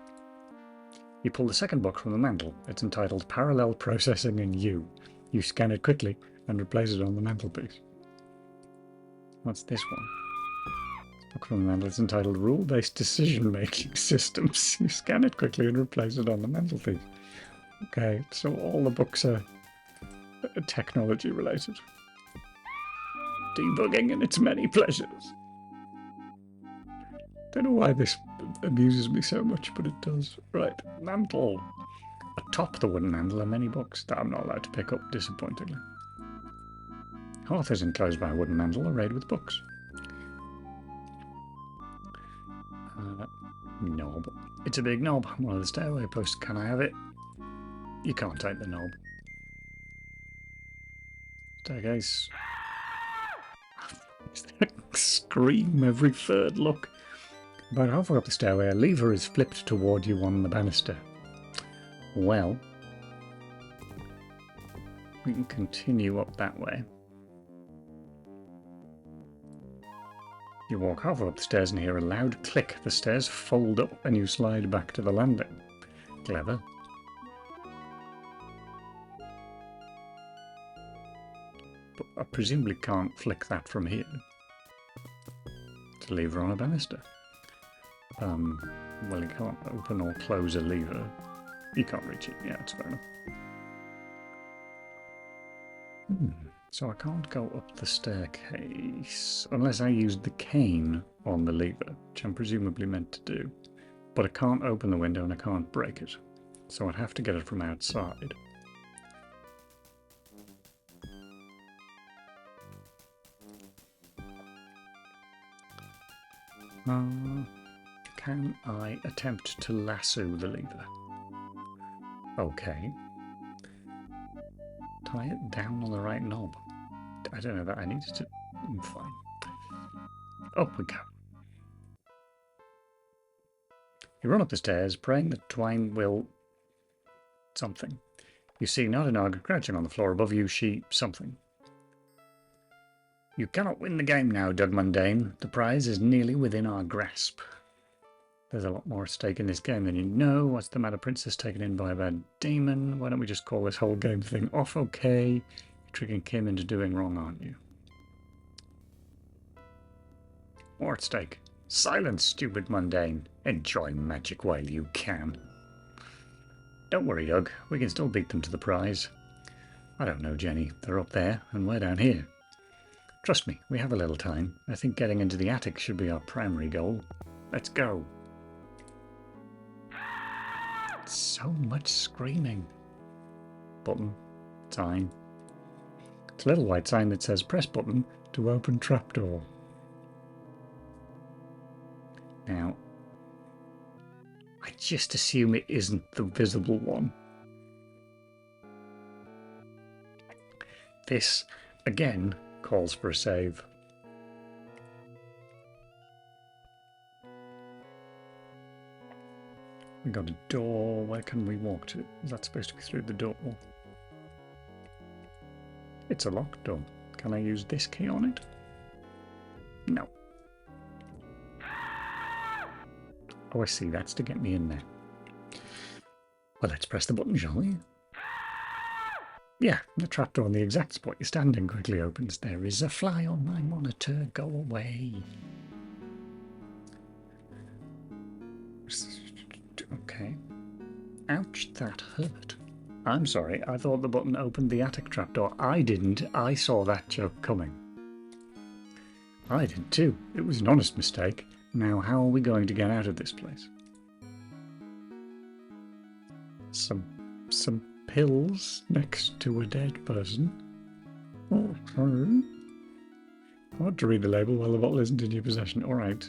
You pull the second book from the mantel. It's entitled Parallel Processing in You. You scan it quickly and replace it on the mantelpiece. What's this one? This book from the mantel is entitled Rule-Based Decision-Making Systems. You scan it quickly and replace it on the mantelpiece. Okay, so all the books are technology related. Debugging and its many pleasures. Don't know why this amuses me so much, but it does. Right, mantle. Atop the wooden handle are many books that I'm not allowed to pick up, disappointingly. Hearth is enclosed by a wooden mantle arrayed with books. Knob. It's a big knob. One of the stairway posts. Can I have it? You can't take the knob. Staircase. Scream every third look. About halfway up the stairway, a lever is flipped toward you on the banister. Well, we can continue up that way. You walk halfway up the stairs and hear a loud click. The stairs fold up and you slide back to the landing. Clever. But I presumably can't flick that from here. It's a lever on a banister. Well, you can't open or close a lever. You can't reach it. Yeah, that's fair enough. So I can't go up the staircase unless I use the cane on the lever, which I'm presumably meant to do. But I can't open the window and I can't break it. So I'd have to get it from outside. Can I attempt to lasso the lever? Okay. Tie it down on the right knob. I don't know that I needed to... Fine. Up we go. You run up the stairs, praying that Twine will... something. You see Nardanog crouching on the floor above you, she... something. You cannot win the game now, Doug Mundane. The prize is nearly within our grasp. There's a lot more at stake in this game than you know. What's the matter, princess? Taken in by a bad demon? Why don't we just call this whole game thing off? Okay. You're tricking Kim into doing wrong, aren't you? More at stake. Silence, stupid mundane. Enjoy magic while you can. Don't worry, Doug. We can still beat them to the prize. I don't know, Jenny. They're up there, and we're down here. Trust me, we have a little time. I think getting into the attic should be our primary goal. Let's go. So much screaming. Button. Sign. It's a little white sign that says press button to open trapdoor. Now, I just assume it isn't the visible one. This, again, calls for a save. We got a door. Where can we walk to? Is that supposed to be through the door? It's a locked door. Can I use this key on it? No. Oh, I see. That's to get me in there. Well, let's press the button, shall we? Yeah, the trapdoor in the exact spot you're standing quickly opens. There is a fly on my monitor. Go away. Okay. Ouch, that hurt. I'm sorry, I thought the button opened the attic trapdoor. I didn't. I saw that joke coming. I did too. It was an honest mistake. Now, how are we going to get out of this place? Some pills next to a dead person. Oh, sorry. Hard to read the label while the bottle isn't in your possession. Alright.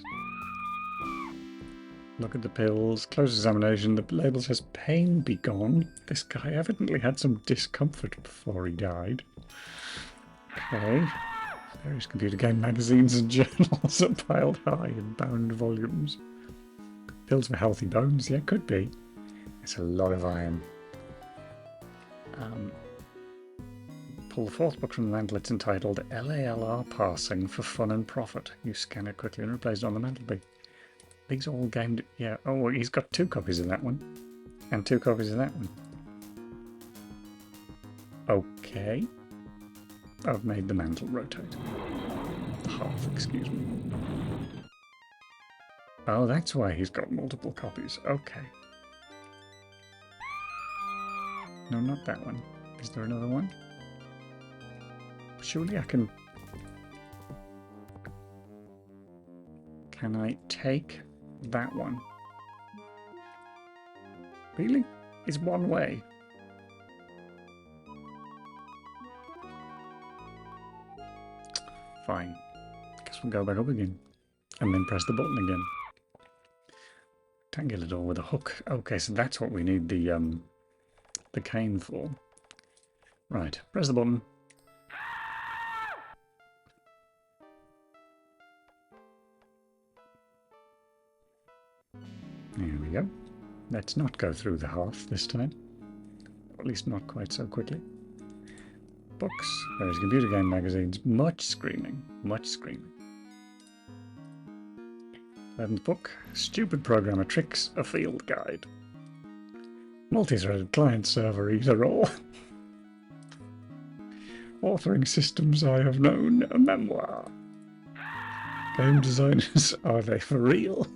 Look at the pills. Close examination. The label says pain be gone. This guy evidently had some discomfort before he died. Okay. Various computer game magazines and journals are piled high in bound volumes. Pills for healthy bones? Yeah, could be. It's a lot of iron. Pull the fourth book from the mantle. It's entitled LALR Parsing for Fun and Profit. You scan it quickly and replace it on the mantelpiece. These all gamed. Yeah. Oh, he's got 2 copies of that one. And 2 copies of that one. Okay. I've made the mantle rotate. Half, excuse me. Oh, that's why he's got multiple copies. Okay. No, not that one. Is there another one? Surely I can... Can I take that one? Really? It's one way. Fine. Guess we'll go back up again. And then press the button again. Tangle it all with a hook. Okay, so that's what we need the cane for. Right, press the button. There we go. Let's not go through the half this time. Or at least not quite so quickly. Books. There's computer game magazines. Much screaming. Much screaming. 11th book. Stupid Programmer Tricks. A Field Guide. Multi-threaded client server either or. Authoring systems I have known. A memoir. Game designers. Are they for real?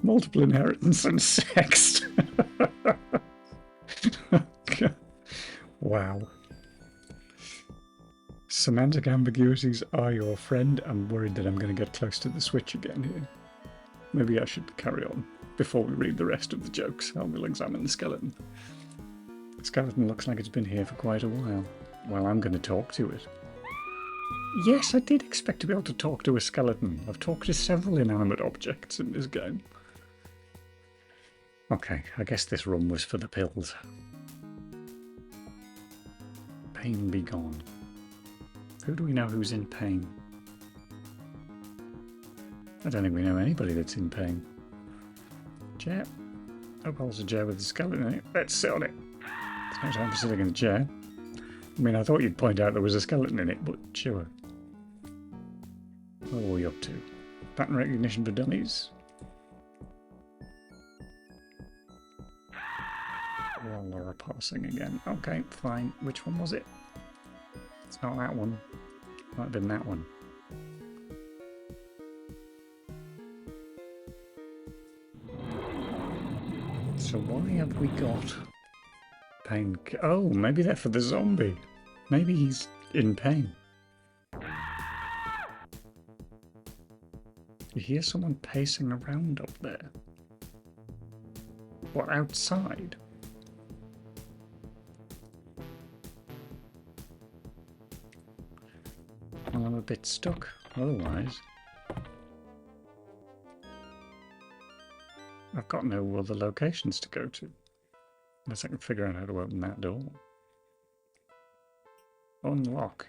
Multiple inheritance and sex. Wow. Semantic ambiguities are your friend. I'm worried that I'm going to get close to the switch again here. Maybe I should carry on before we read the rest of the jokes. I will examine the skeleton. The skeleton looks like it's been here for quite a while. Well, I'm going to talk to it. Yes, I did expect to be able to talk to a skeleton. I've talked to several inanimate objects in this game. Okay, I guess this run was for the pills. Pain be gone. Who do we know who's in pain? I don't think we know anybody that's in pain. Chair. Upholds a chair with a skeleton in it. Let's sit on it. There's no time for sitting in the chair. I mean, I thought you'd point out there was a skeleton in it, but sure. What are we up to? Pattern recognition for dummies. Laura parsing again. Okay, fine. Which one was it? It's not that one. Might have been that one. So why have we got pain? Oh, maybe they're for the zombie. Maybe he's in pain. You hear someone pacing around up there. What, outside? Well, I'm a bit stuck otherwise. I've got no other locations to go to. Unless I can figure out how to open that door. Unlock.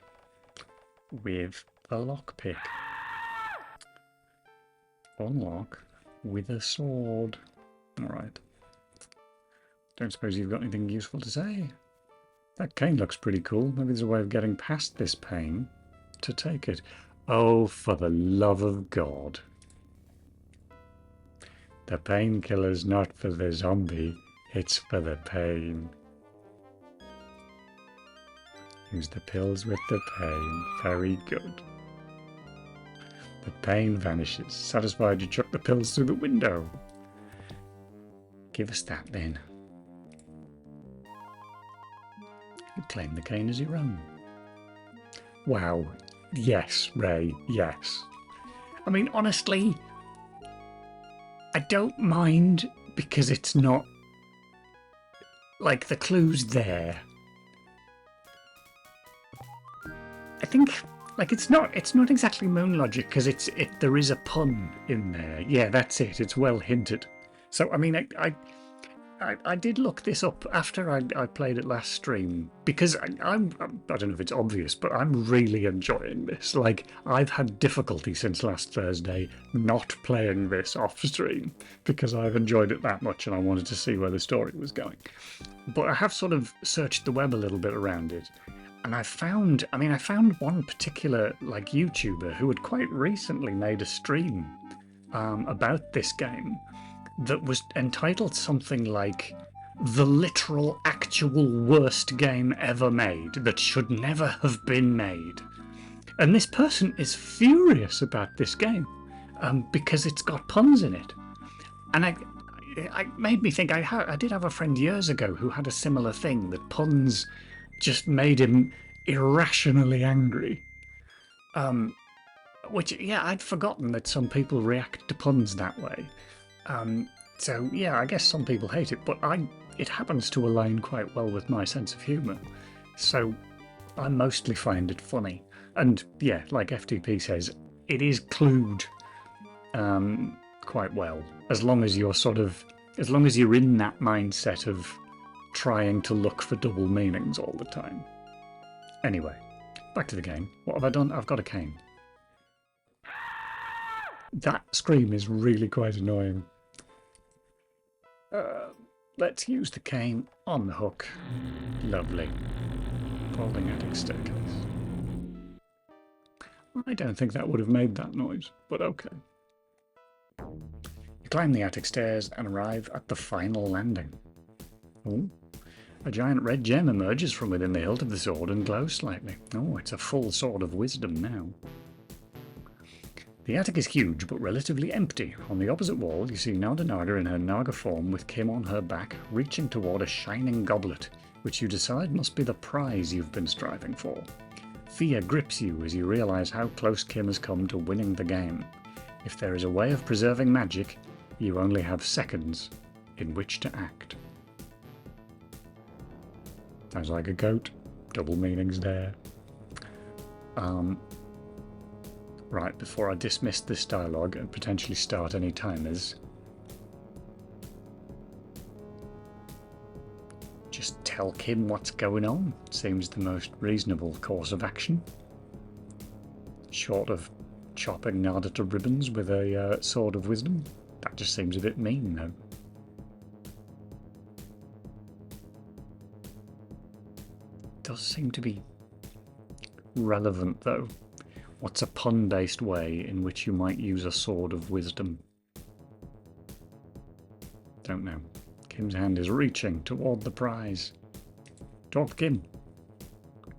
With the lockpick. Unlock with a sword. Alright. Don't suppose you've got anything useful to say? That cane looks pretty cool. Maybe there's a way of getting past this pain to take it. Oh, for the love of God. The painkiller's not for the zombie, it's for the pain. Use the pills with the pain. Very good. The pain vanishes. Satisfied, you chuck the pills through the window. Give us that then. You claim the cane as your own. Wow. Yes, Ray, yes. I mean, honestly, I don't mind because it's not like the clue's there. I think like it's not exactly moon logic because there is a pun in there. Yeah, that's it. It's well hinted. So I mean, I did look this up after I played it last stream, because I don't know if it's obvious, but I'm really enjoying this. Like, I've had difficulty since last Thursday not playing this off stream because I've enjoyed it that much and I wanted to see where the story was going. But I have sort of searched the web a little bit around it, and I found one particular like YouTuber who had quite recently made a stream about this game that was entitled something like "The Literal Actual Worst Game Ever Made That Should Never Have Been Made." And this person is furious about this game because it's got puns in it. And it made me think, I did have a friend years ago who had a similar thing, that puns just made him irrationally angry. Which, yeah, I'd forgotten that some people react to puns that way. So yeah, I guess some people hate it, but it happens to align quite well with my sense of humour. So I mostly find it funny. And yeah, like FTP says, it is clued quite well, as long as you're in that mindset of trying to look for double meanings all the time. Anyway, back to the game. What have I done? I've got a cane. That scream is really quite annoying. Let's use the cane on the hook. Lovely. Folding attic staircase. I don't think that would have made that noise, but okay. You climb the attic stairs and arrive at the final landing. Oh, a giant red gem emerges from within the hilt of the sword and glows slightly. Oh, it's a full sword of wisdom now. The attic is huge but relatively empty. On the opposite wall, you see Nada Naga in her Naga form with Kim on her back, reaching toward a shining goblet, which you decide must be the prize you've been striving for. Fear grips you as you realise how close Kim has come to winning the game. If there is a way of preserving magic, you only have seconds in which to act. Sounds like a goat. Double meanings there. Right, before I dismiss this dialogue and potentially start any timers, just tell Kim what's going on. Seems the most reasonable course of action. Short of chopping Nada to ribbons with a sword of wisdom. That just seems a bit mean, though. Does seem to be relevant, though. What's a pun-based way in which you might use a sword of wisdom? Don't know. Kim's hand is reaching toward the prize. Talk to Kim.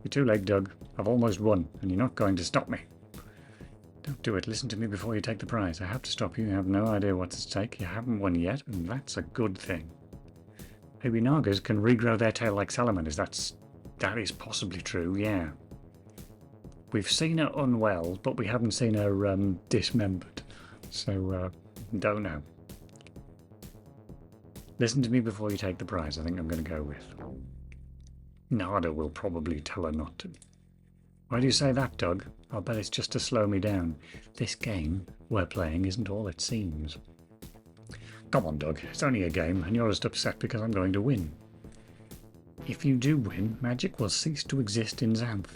You're too late, Doug. I've almost won, and you're not going to stop me. Don't do it. Listen to me before you take the prize. I have to stop you. You have no idea what's at stake. You haven't won yet, and that's a good thing. Baby Nagas can regrow their tail like salamanders. That is possibly true, yeah. We've seen her unwell, but we haven't seen her dismembered. So, don't know. Listen to me before you take the prize, I think I'm going to go with. Nada will probably tell her not to. Why do you say that, Doug? I'll bet it's just to slow me down. This game we're playing isn't all it seems. Come on, Doug. It's only a game, and you're just upset because I'm going to win. If you do win, magic will cease to exist in Xanth.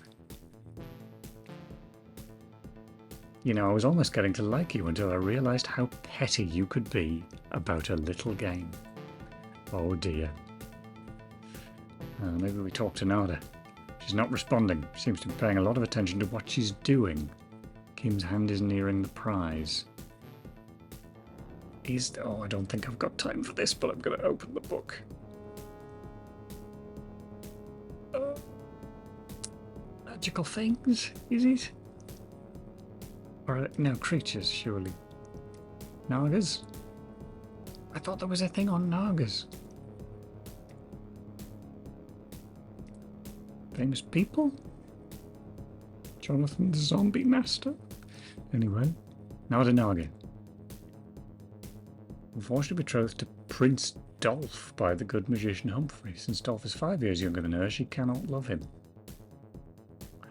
You know, I was almost getting to like you until I realised how petty you could be about a little game. Oh dear. Maybe we talk to Nada. She's not responding. She seems to be paying a lot of attention to what she's doing. Kim's hand is nearing the prize. Oh, I don't think I've got time for this, but I'm going to open the book. Magical things, is it? Or no, creatures, surely. Nagas? I thought there was a thing on Nagas. Famous people? Jonathan the Zombie Master? Anyway, Nada Naga. Unfortunately betrothed to Prince Dolph by the good magician Humphrey. Since Dolph is 5 years younger than her, she cannot love him.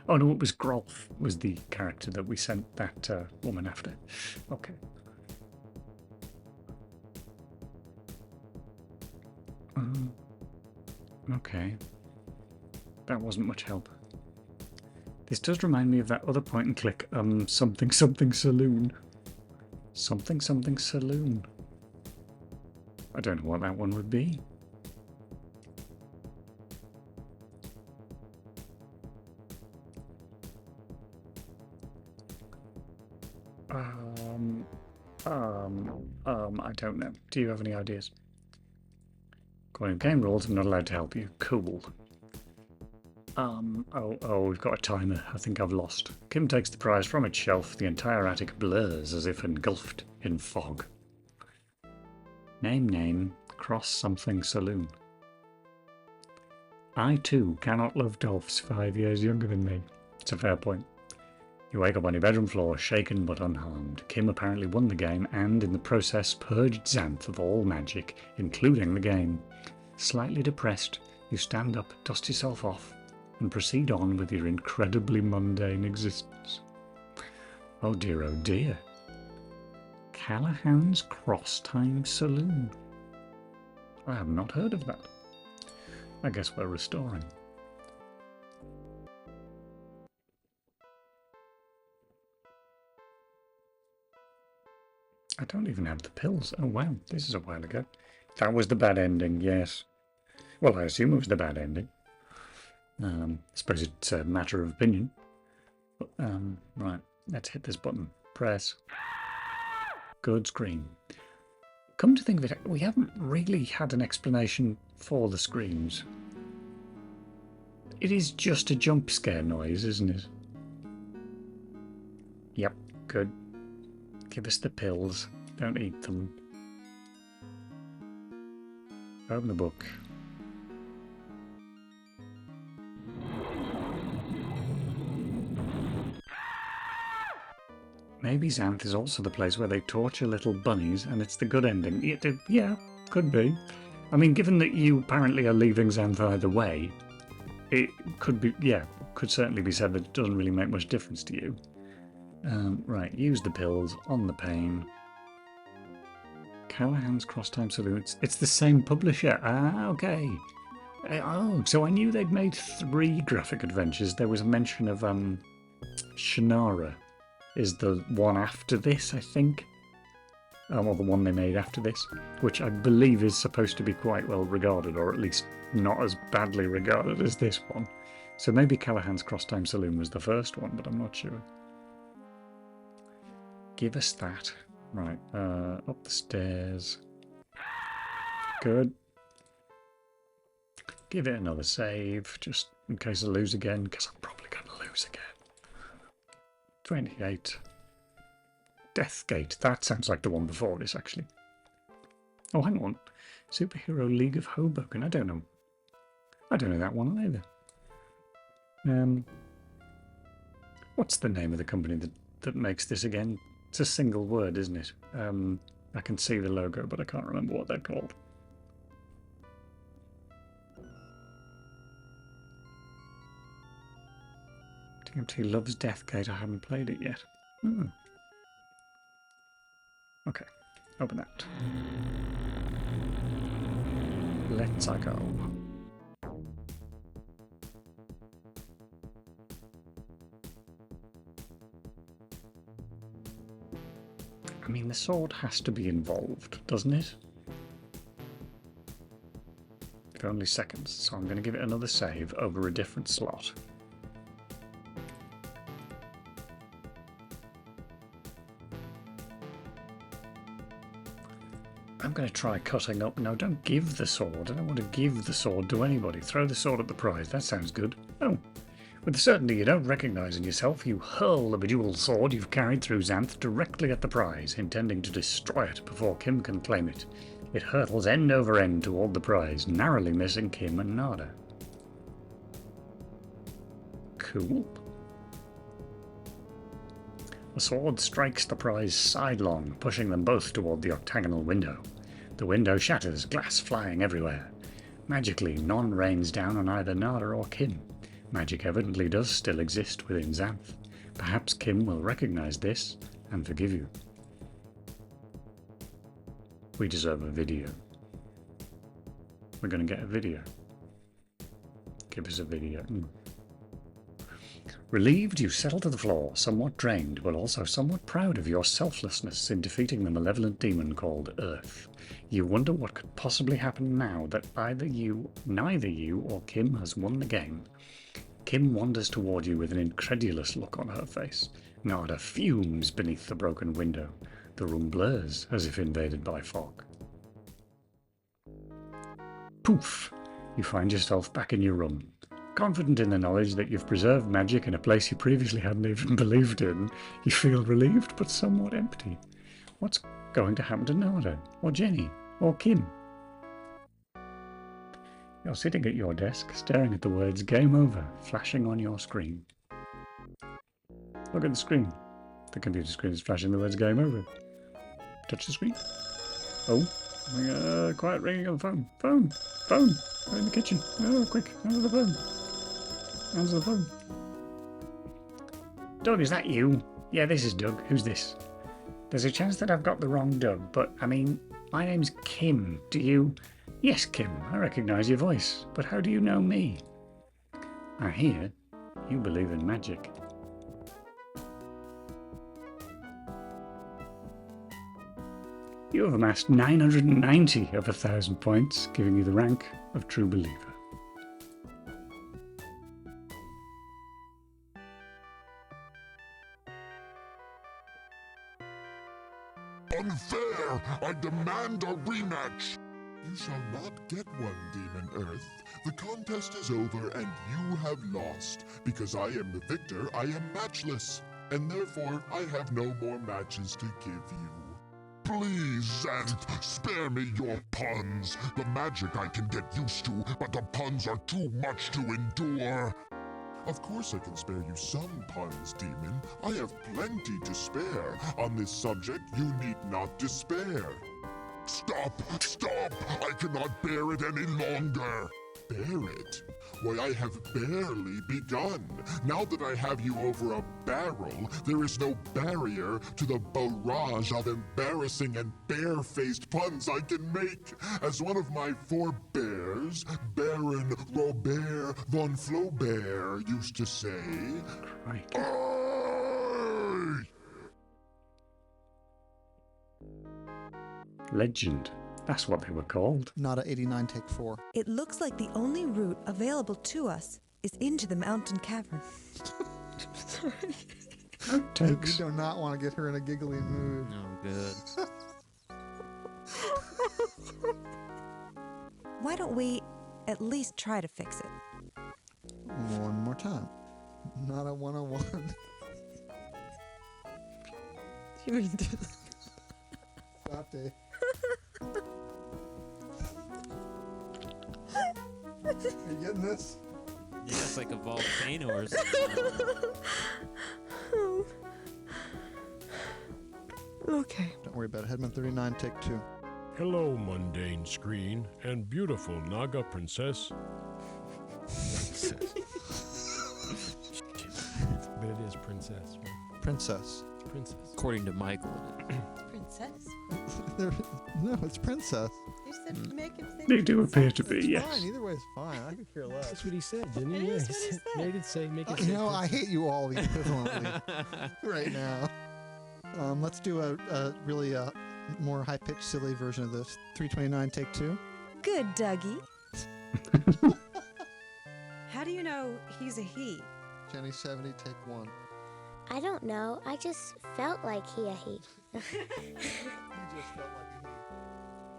Oh no, it was Grolf was the character that we sent that woman after. Okay. Okay. That wasn't much help. This does remind me of that other point and click, something something saloon. Something something saloon. I don't know what that one would be. I don't know. Do you have any ideas? According to game rules, I'm not allowed to help you. Cool. We've got a timer. I think I've lost. Kim takes the prize from its shelf. The entire attic blurs as if engulfed in fog. Name, cross something saloon. I too cannot love Dolphs 5 years younger than me. It's a fair point. You wake up on your bedroom floor, shaken but unharmed. Kim apparently won the game and, in the process, purged Xanth of all magic, including the game. Slightly depressed, you stand up, dust yourself off, and proceed on with your incredibly mundane existence. Oh dear. Callahan's Cross-Time Saloon. I have not heard of that. I guess we're restoring. I don't even have the pills. Oh wow, this is a while ago. That was the bad ending, yes. Well, I assume it was the bad ending. I suppose it's a matter of opinion. But, right, let's hit this button. Press. Good scream. Come to think of it, we haven't really had an explanation for the screams. It is just a jump scare noise, isn't it? Yep, good. Give us the pills. Don't eat them. Open the book. Maybe Xanth is also the place where they torture little bunnies and it's the good ending. Yeah, could be. I mean, given that you apparently are leaving Xanth either way, it could be, yeah, could certainly be said that it doesn't really make much difference to you. Right, use the pills on the pain. Callahan's Cross-Time Saloon. It's the same publisher. Ah, okay. Oh, so I knew they'd made 3 graphic adventures. There was a mention of Shannara is the one after this, I think. Or the one they made after this, which I believe is supposed to be quite well regarded, or at least not as badly regarded as this one. So maybe Callahan's Cross-Time Saloon was the first one, but I'm not sure. Give us that. Right, up the stairs. Good. Give it another save, just in case I lose again, because I'm probably going to lose again. 28. Deathgate. That sounds like the one before this, actually. Oh, hang on. Superhero League of Hoboken. I don't know that one either. What's the name of the company that makes this again? It's a single word, isn't it? I can see the logo, but I can't remember what they're called. TMT loves Deathgate. I haven't played it yet. Okay, open that. Let's go. I mean, the sword has to be involved, doesn't it? For only seconds, so I'm going to give it another save over a different slot. I'm going to try cutting up. No, don't give the sword. I don't want to give the sword to anybody. Throw the sword at the prize. That sounds good. Oh. With the certainty you don't recognise in yourself, you hurl the bejewelled sword you've carried through Xanth directly at the prize, intending to destroy it before Kim can claim it. It hurtles end over end toward the prize, narrowly missing Kim and Nada. Cool. The sword strikes the prize sidelong, pushing them both toward the octagonal window. The window shatters, glass flying everywhere. Magically, none rains down on either Nada or Kim. Magic evidently does still exist within Xanth. Perhaps Kim will recognise this and forgive you. We deserve a video. We're going to get a video. Give us a video. Relieved, you settle to the floor, somewhat drained, but also somewhat proud of your selflessness in defeating the malevolent demon called Earth. You wonder what could possibly happen now that neither you or Kim has won the game. Kim wanders toward you with an incredulous look on her face. Narda fumes beneath the broken window. The room blurs as if invaded by fog. Poof! You find yourself back in your room. Confident in the knowledge that you've preserved magic in a place you previously hadn't even believed in, you feel relieved but somewhat empty. What's going to happen to Narda, or Jenny, or Kim? You're sitting at your desk, staring at the words Game Over flashing on your screen. Look at the screen. The computer screen is flashing the words Game Over. Touch the screen. Oh, quiet ringing on the phone. Phone! We're in the kitchen. Oh, quick, answer the phone. Answer the phone. Doug, is that you? Yeah, this is Doug. Who's this? There's a chance that I've got the wrong Doug, but, I mean, my name's Kim. Do you... Yes, Kim, I recognise your voice, but how do you know me? I hear you believe in magic. You have amassed 990 of 1,000 points, giving you the rank of True Believer. Unfair! I demand a rematch! You shall not get one, Demon Earth. The contest is over and you have lost. Because I am the victor, I am matchless. And therefore, I have no more matches to give you. Please, Xanth, spare me your puns. The magic I can get used to, but the puns are too much to endure. Of course I can spare you some puns, Demon. I have plenty to spare. On this subject, you need not despair. Stop! I cannot bear it any longer. Bear it? Why, I have barely begun. Now that I have you over a barrel, there is no barrier to the barrage of embarrassing and barefaced puns I can make. As one of my forebears, Baron Robert von Flaubert, used to say, Crikey. "Aye!" Legend. That's what they were called. Not a 89 take 4. It looks like the only route available to us is into the mountain cavern. We Outtakes. do not want to get her in a giggly mood. Oh, good. Why don't we at least try to fix it? One more time. Not a 101. Stop, Dave. Are you getting this? Yeah, it's like a volcano or something. Okay. Don't worry about it. Headman 39, take 2. Hello, mundane screen and beautiful Naga princess. But it is princess, right? Princess. Princess. According to Michael. Princess? No, it's princess. You said make him say They do appear to It's be, yes. fine. Either way is fine. I could care less. That's what he said, didn't he? That Yeah, is what he said. Made it say, make it You say know, I princess. hate you all equivalently right now. Let's do a really more high-pitched, silly version of this. 329, take 2. Good, Dougie. How do you know he's a he? Jenny 70, take 1. I don't know. I just felt like he. You just felt like a he.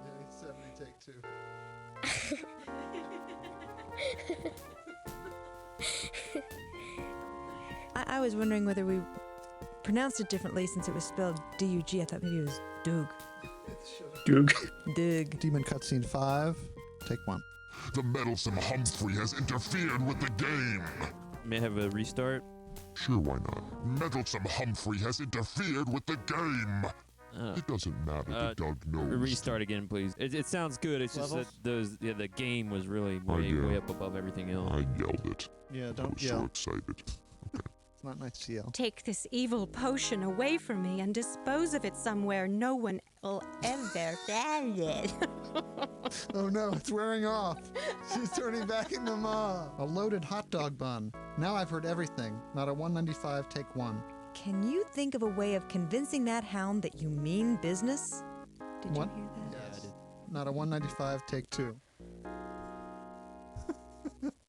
Jenny 70, take 2. I was wondering whether we pronounced it differently since it was spelled D-U-G. I thought maybe it was Doug. Doug. Doug. Demon cutscene 5, take 1. The meddlesome Humphrey has interfered with the game. May I have a restart? Sure, why not? Meddlesome Humphrey has interfered with the game. It doesn't matter that Doug knows. Restart again, please. It sounds good. It's just that the game was really Oh, way, yeah. way up above everything else. I yelled it. Yeah, I don't was so yell. excited. It's not nice to yell. Take this evil potion away from me and dispose of it somewhere no one will ever find it. Oh no, it's wearing off. She's turning back into Ma. A loaded hot dog bun. Now I've heard everything. Not a 195, take one. Can you think of a way of convincing that hound that you mean business? Did What? you hear that? Yes. Not a 195, take two.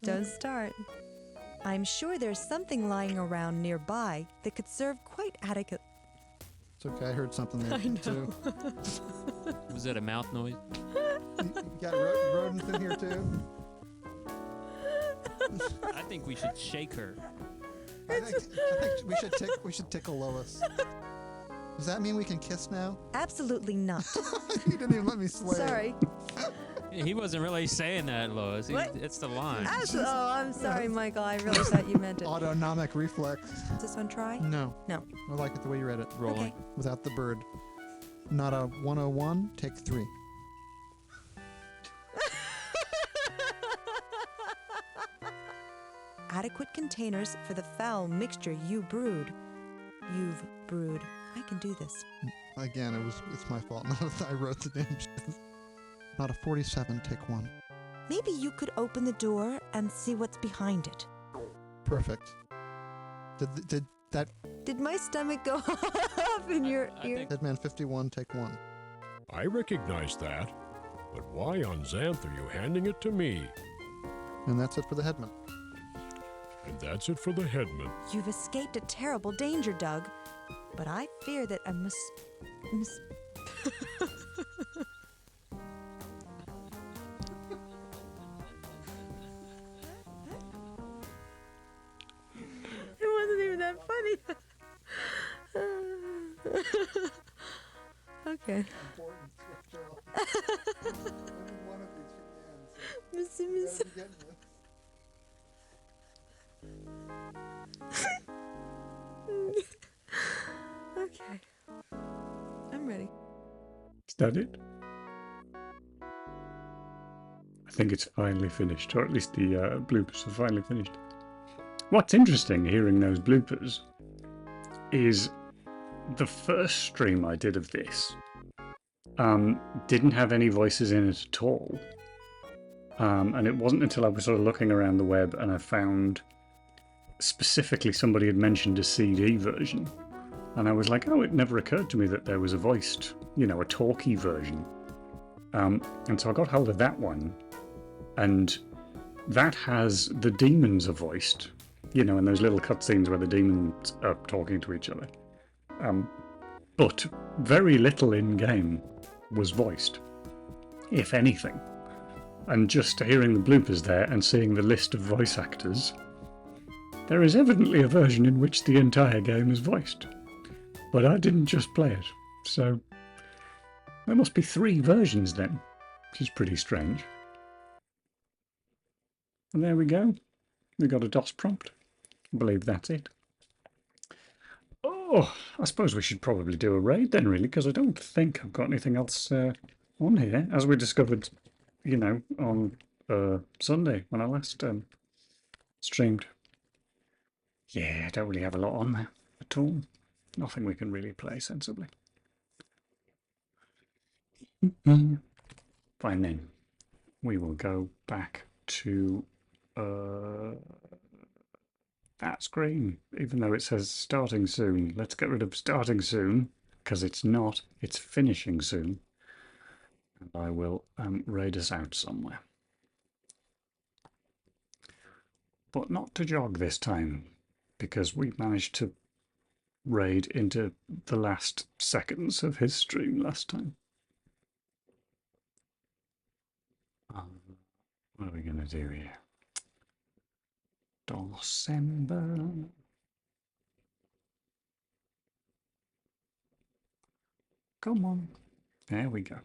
Don't start. I'm sure there's something lying around nearby that could serve quite adequate. It's okay, I heard something there too. Was that a mouth noise? You got rodents in here too? I think we should shake her. I think we should tickle Lois. Does that mean we can kiss now? Absolutely not. You didn't even let me swear. Sorry. He wasn't really saying that, Lois. What? It's the line. I'm sorry, Michael. I really thought you meant it. Autonomic reflex. Is this one try? No. No. I like it the way you read it. Rolling. Okay. Without the bird. Not a 101, take three. Adequate containers for the foul mixture you've brewed. I can do this. Again, it's my fault. I wrote the damn shit. Not a 47, take one. Maybe you could open the door and see what's behind it. Perfect. Did that Did my stomach go off in your ear? Headman 51, take one. I recognize that. But why on Xanth are you handing it to me? And that's it for the Headman. And that's it for the Headman. You've escaped a terrible danger, Doug. But I fear that I must... It wasn't even that funny. Okay. Miss. Okay. I'm ready. Is that it? I think it's finally finished, or at least the bloopers are finally finished. What's interesting hearing those bloopers is the first stream I did of this didn't have any voices in it at all. And it wasn't until I was sort of looking around the web and I found specifically somebody had mentioned a CD version. And I was like, oh, it never occurred to me that there was a voiced, a talky version. And so I got hold of that one. And that has the demons are voiced, in those little cutscenes where the demons are talking to each other. But very little in-game was voiced, if anything. And just hearing the bloopers there and seeing the list of voice actors, there is evidently a version in which the entire game is voiced. But I didn't just play it, so there must be 3 versions then, which is pretty strange. And there we go. We got a DOS prompt. I believe that's it. Oh, I suppose we should probably do a raid then, really, because I don't think I've got anything else on here, as we discovered, on Sunday when I last streamed. Yeah, I don't really have a lot on there at all. Nothing we can really play sensibly. Fine then. We will go back to that screen, even though it says starting soon. Let's get rid of starting soon, because it's not. It's finishing soon. And I will raid us out somewhere. But not to jog this time, because we managed to raid into the last seconds of his stream last time. What are we going to do here? December. Come on. There we go.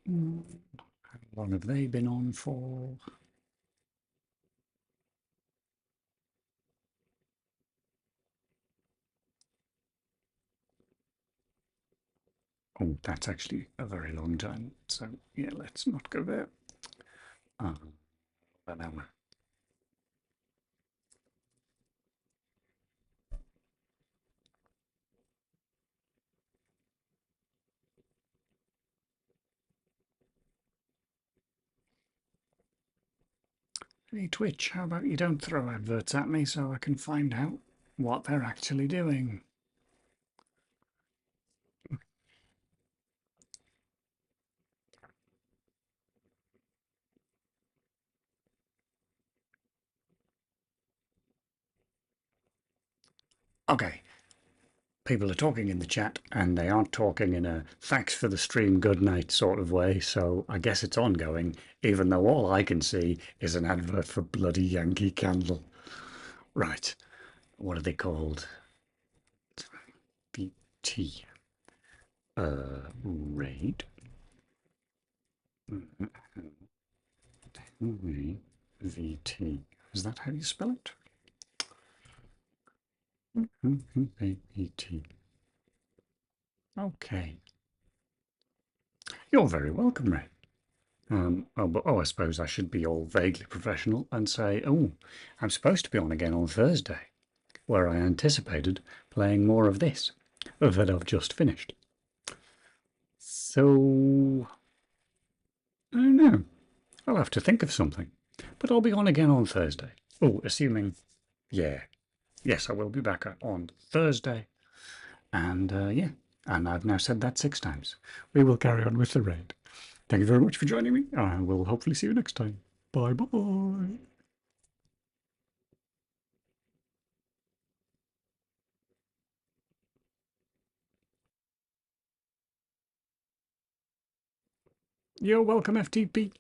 How long have they been on for? Oh, that's actually a very long time. So, yeah, let's not go there. An hour. Hey, Twitch, how about you don't throw adverts at me so I can find out what they're actually doing? Okay, people are talking in the chat and they aren't talking in a thanks for the stream, good night sort of way, so I guess it's ongoing, even though all I can see is an advert for bloody Yankee Candle. Right, what are they called? VT. Raid. VT. Is that how you spell it? VT. Okay. You're very welcome, Ray. I suppose I should be all vaguely professional and say, oh, I'm supposed to be on again on Thursday, where I anticipated playing more of this that I've just finished. So, I don't know. I'll have to think of something. But I'll be on again on Thursday. Oh, assuming, yeah. Yes, I will be back on Thursday. And yeah, and I've now said that 6 times. We will carry on with the raid. Thank you very much for joining me. I will hopefully see you next time. Bye bye. You're welcome, FTP.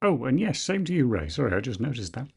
Oh, and yes, same to you, Ray. Sorry, I just noticed that.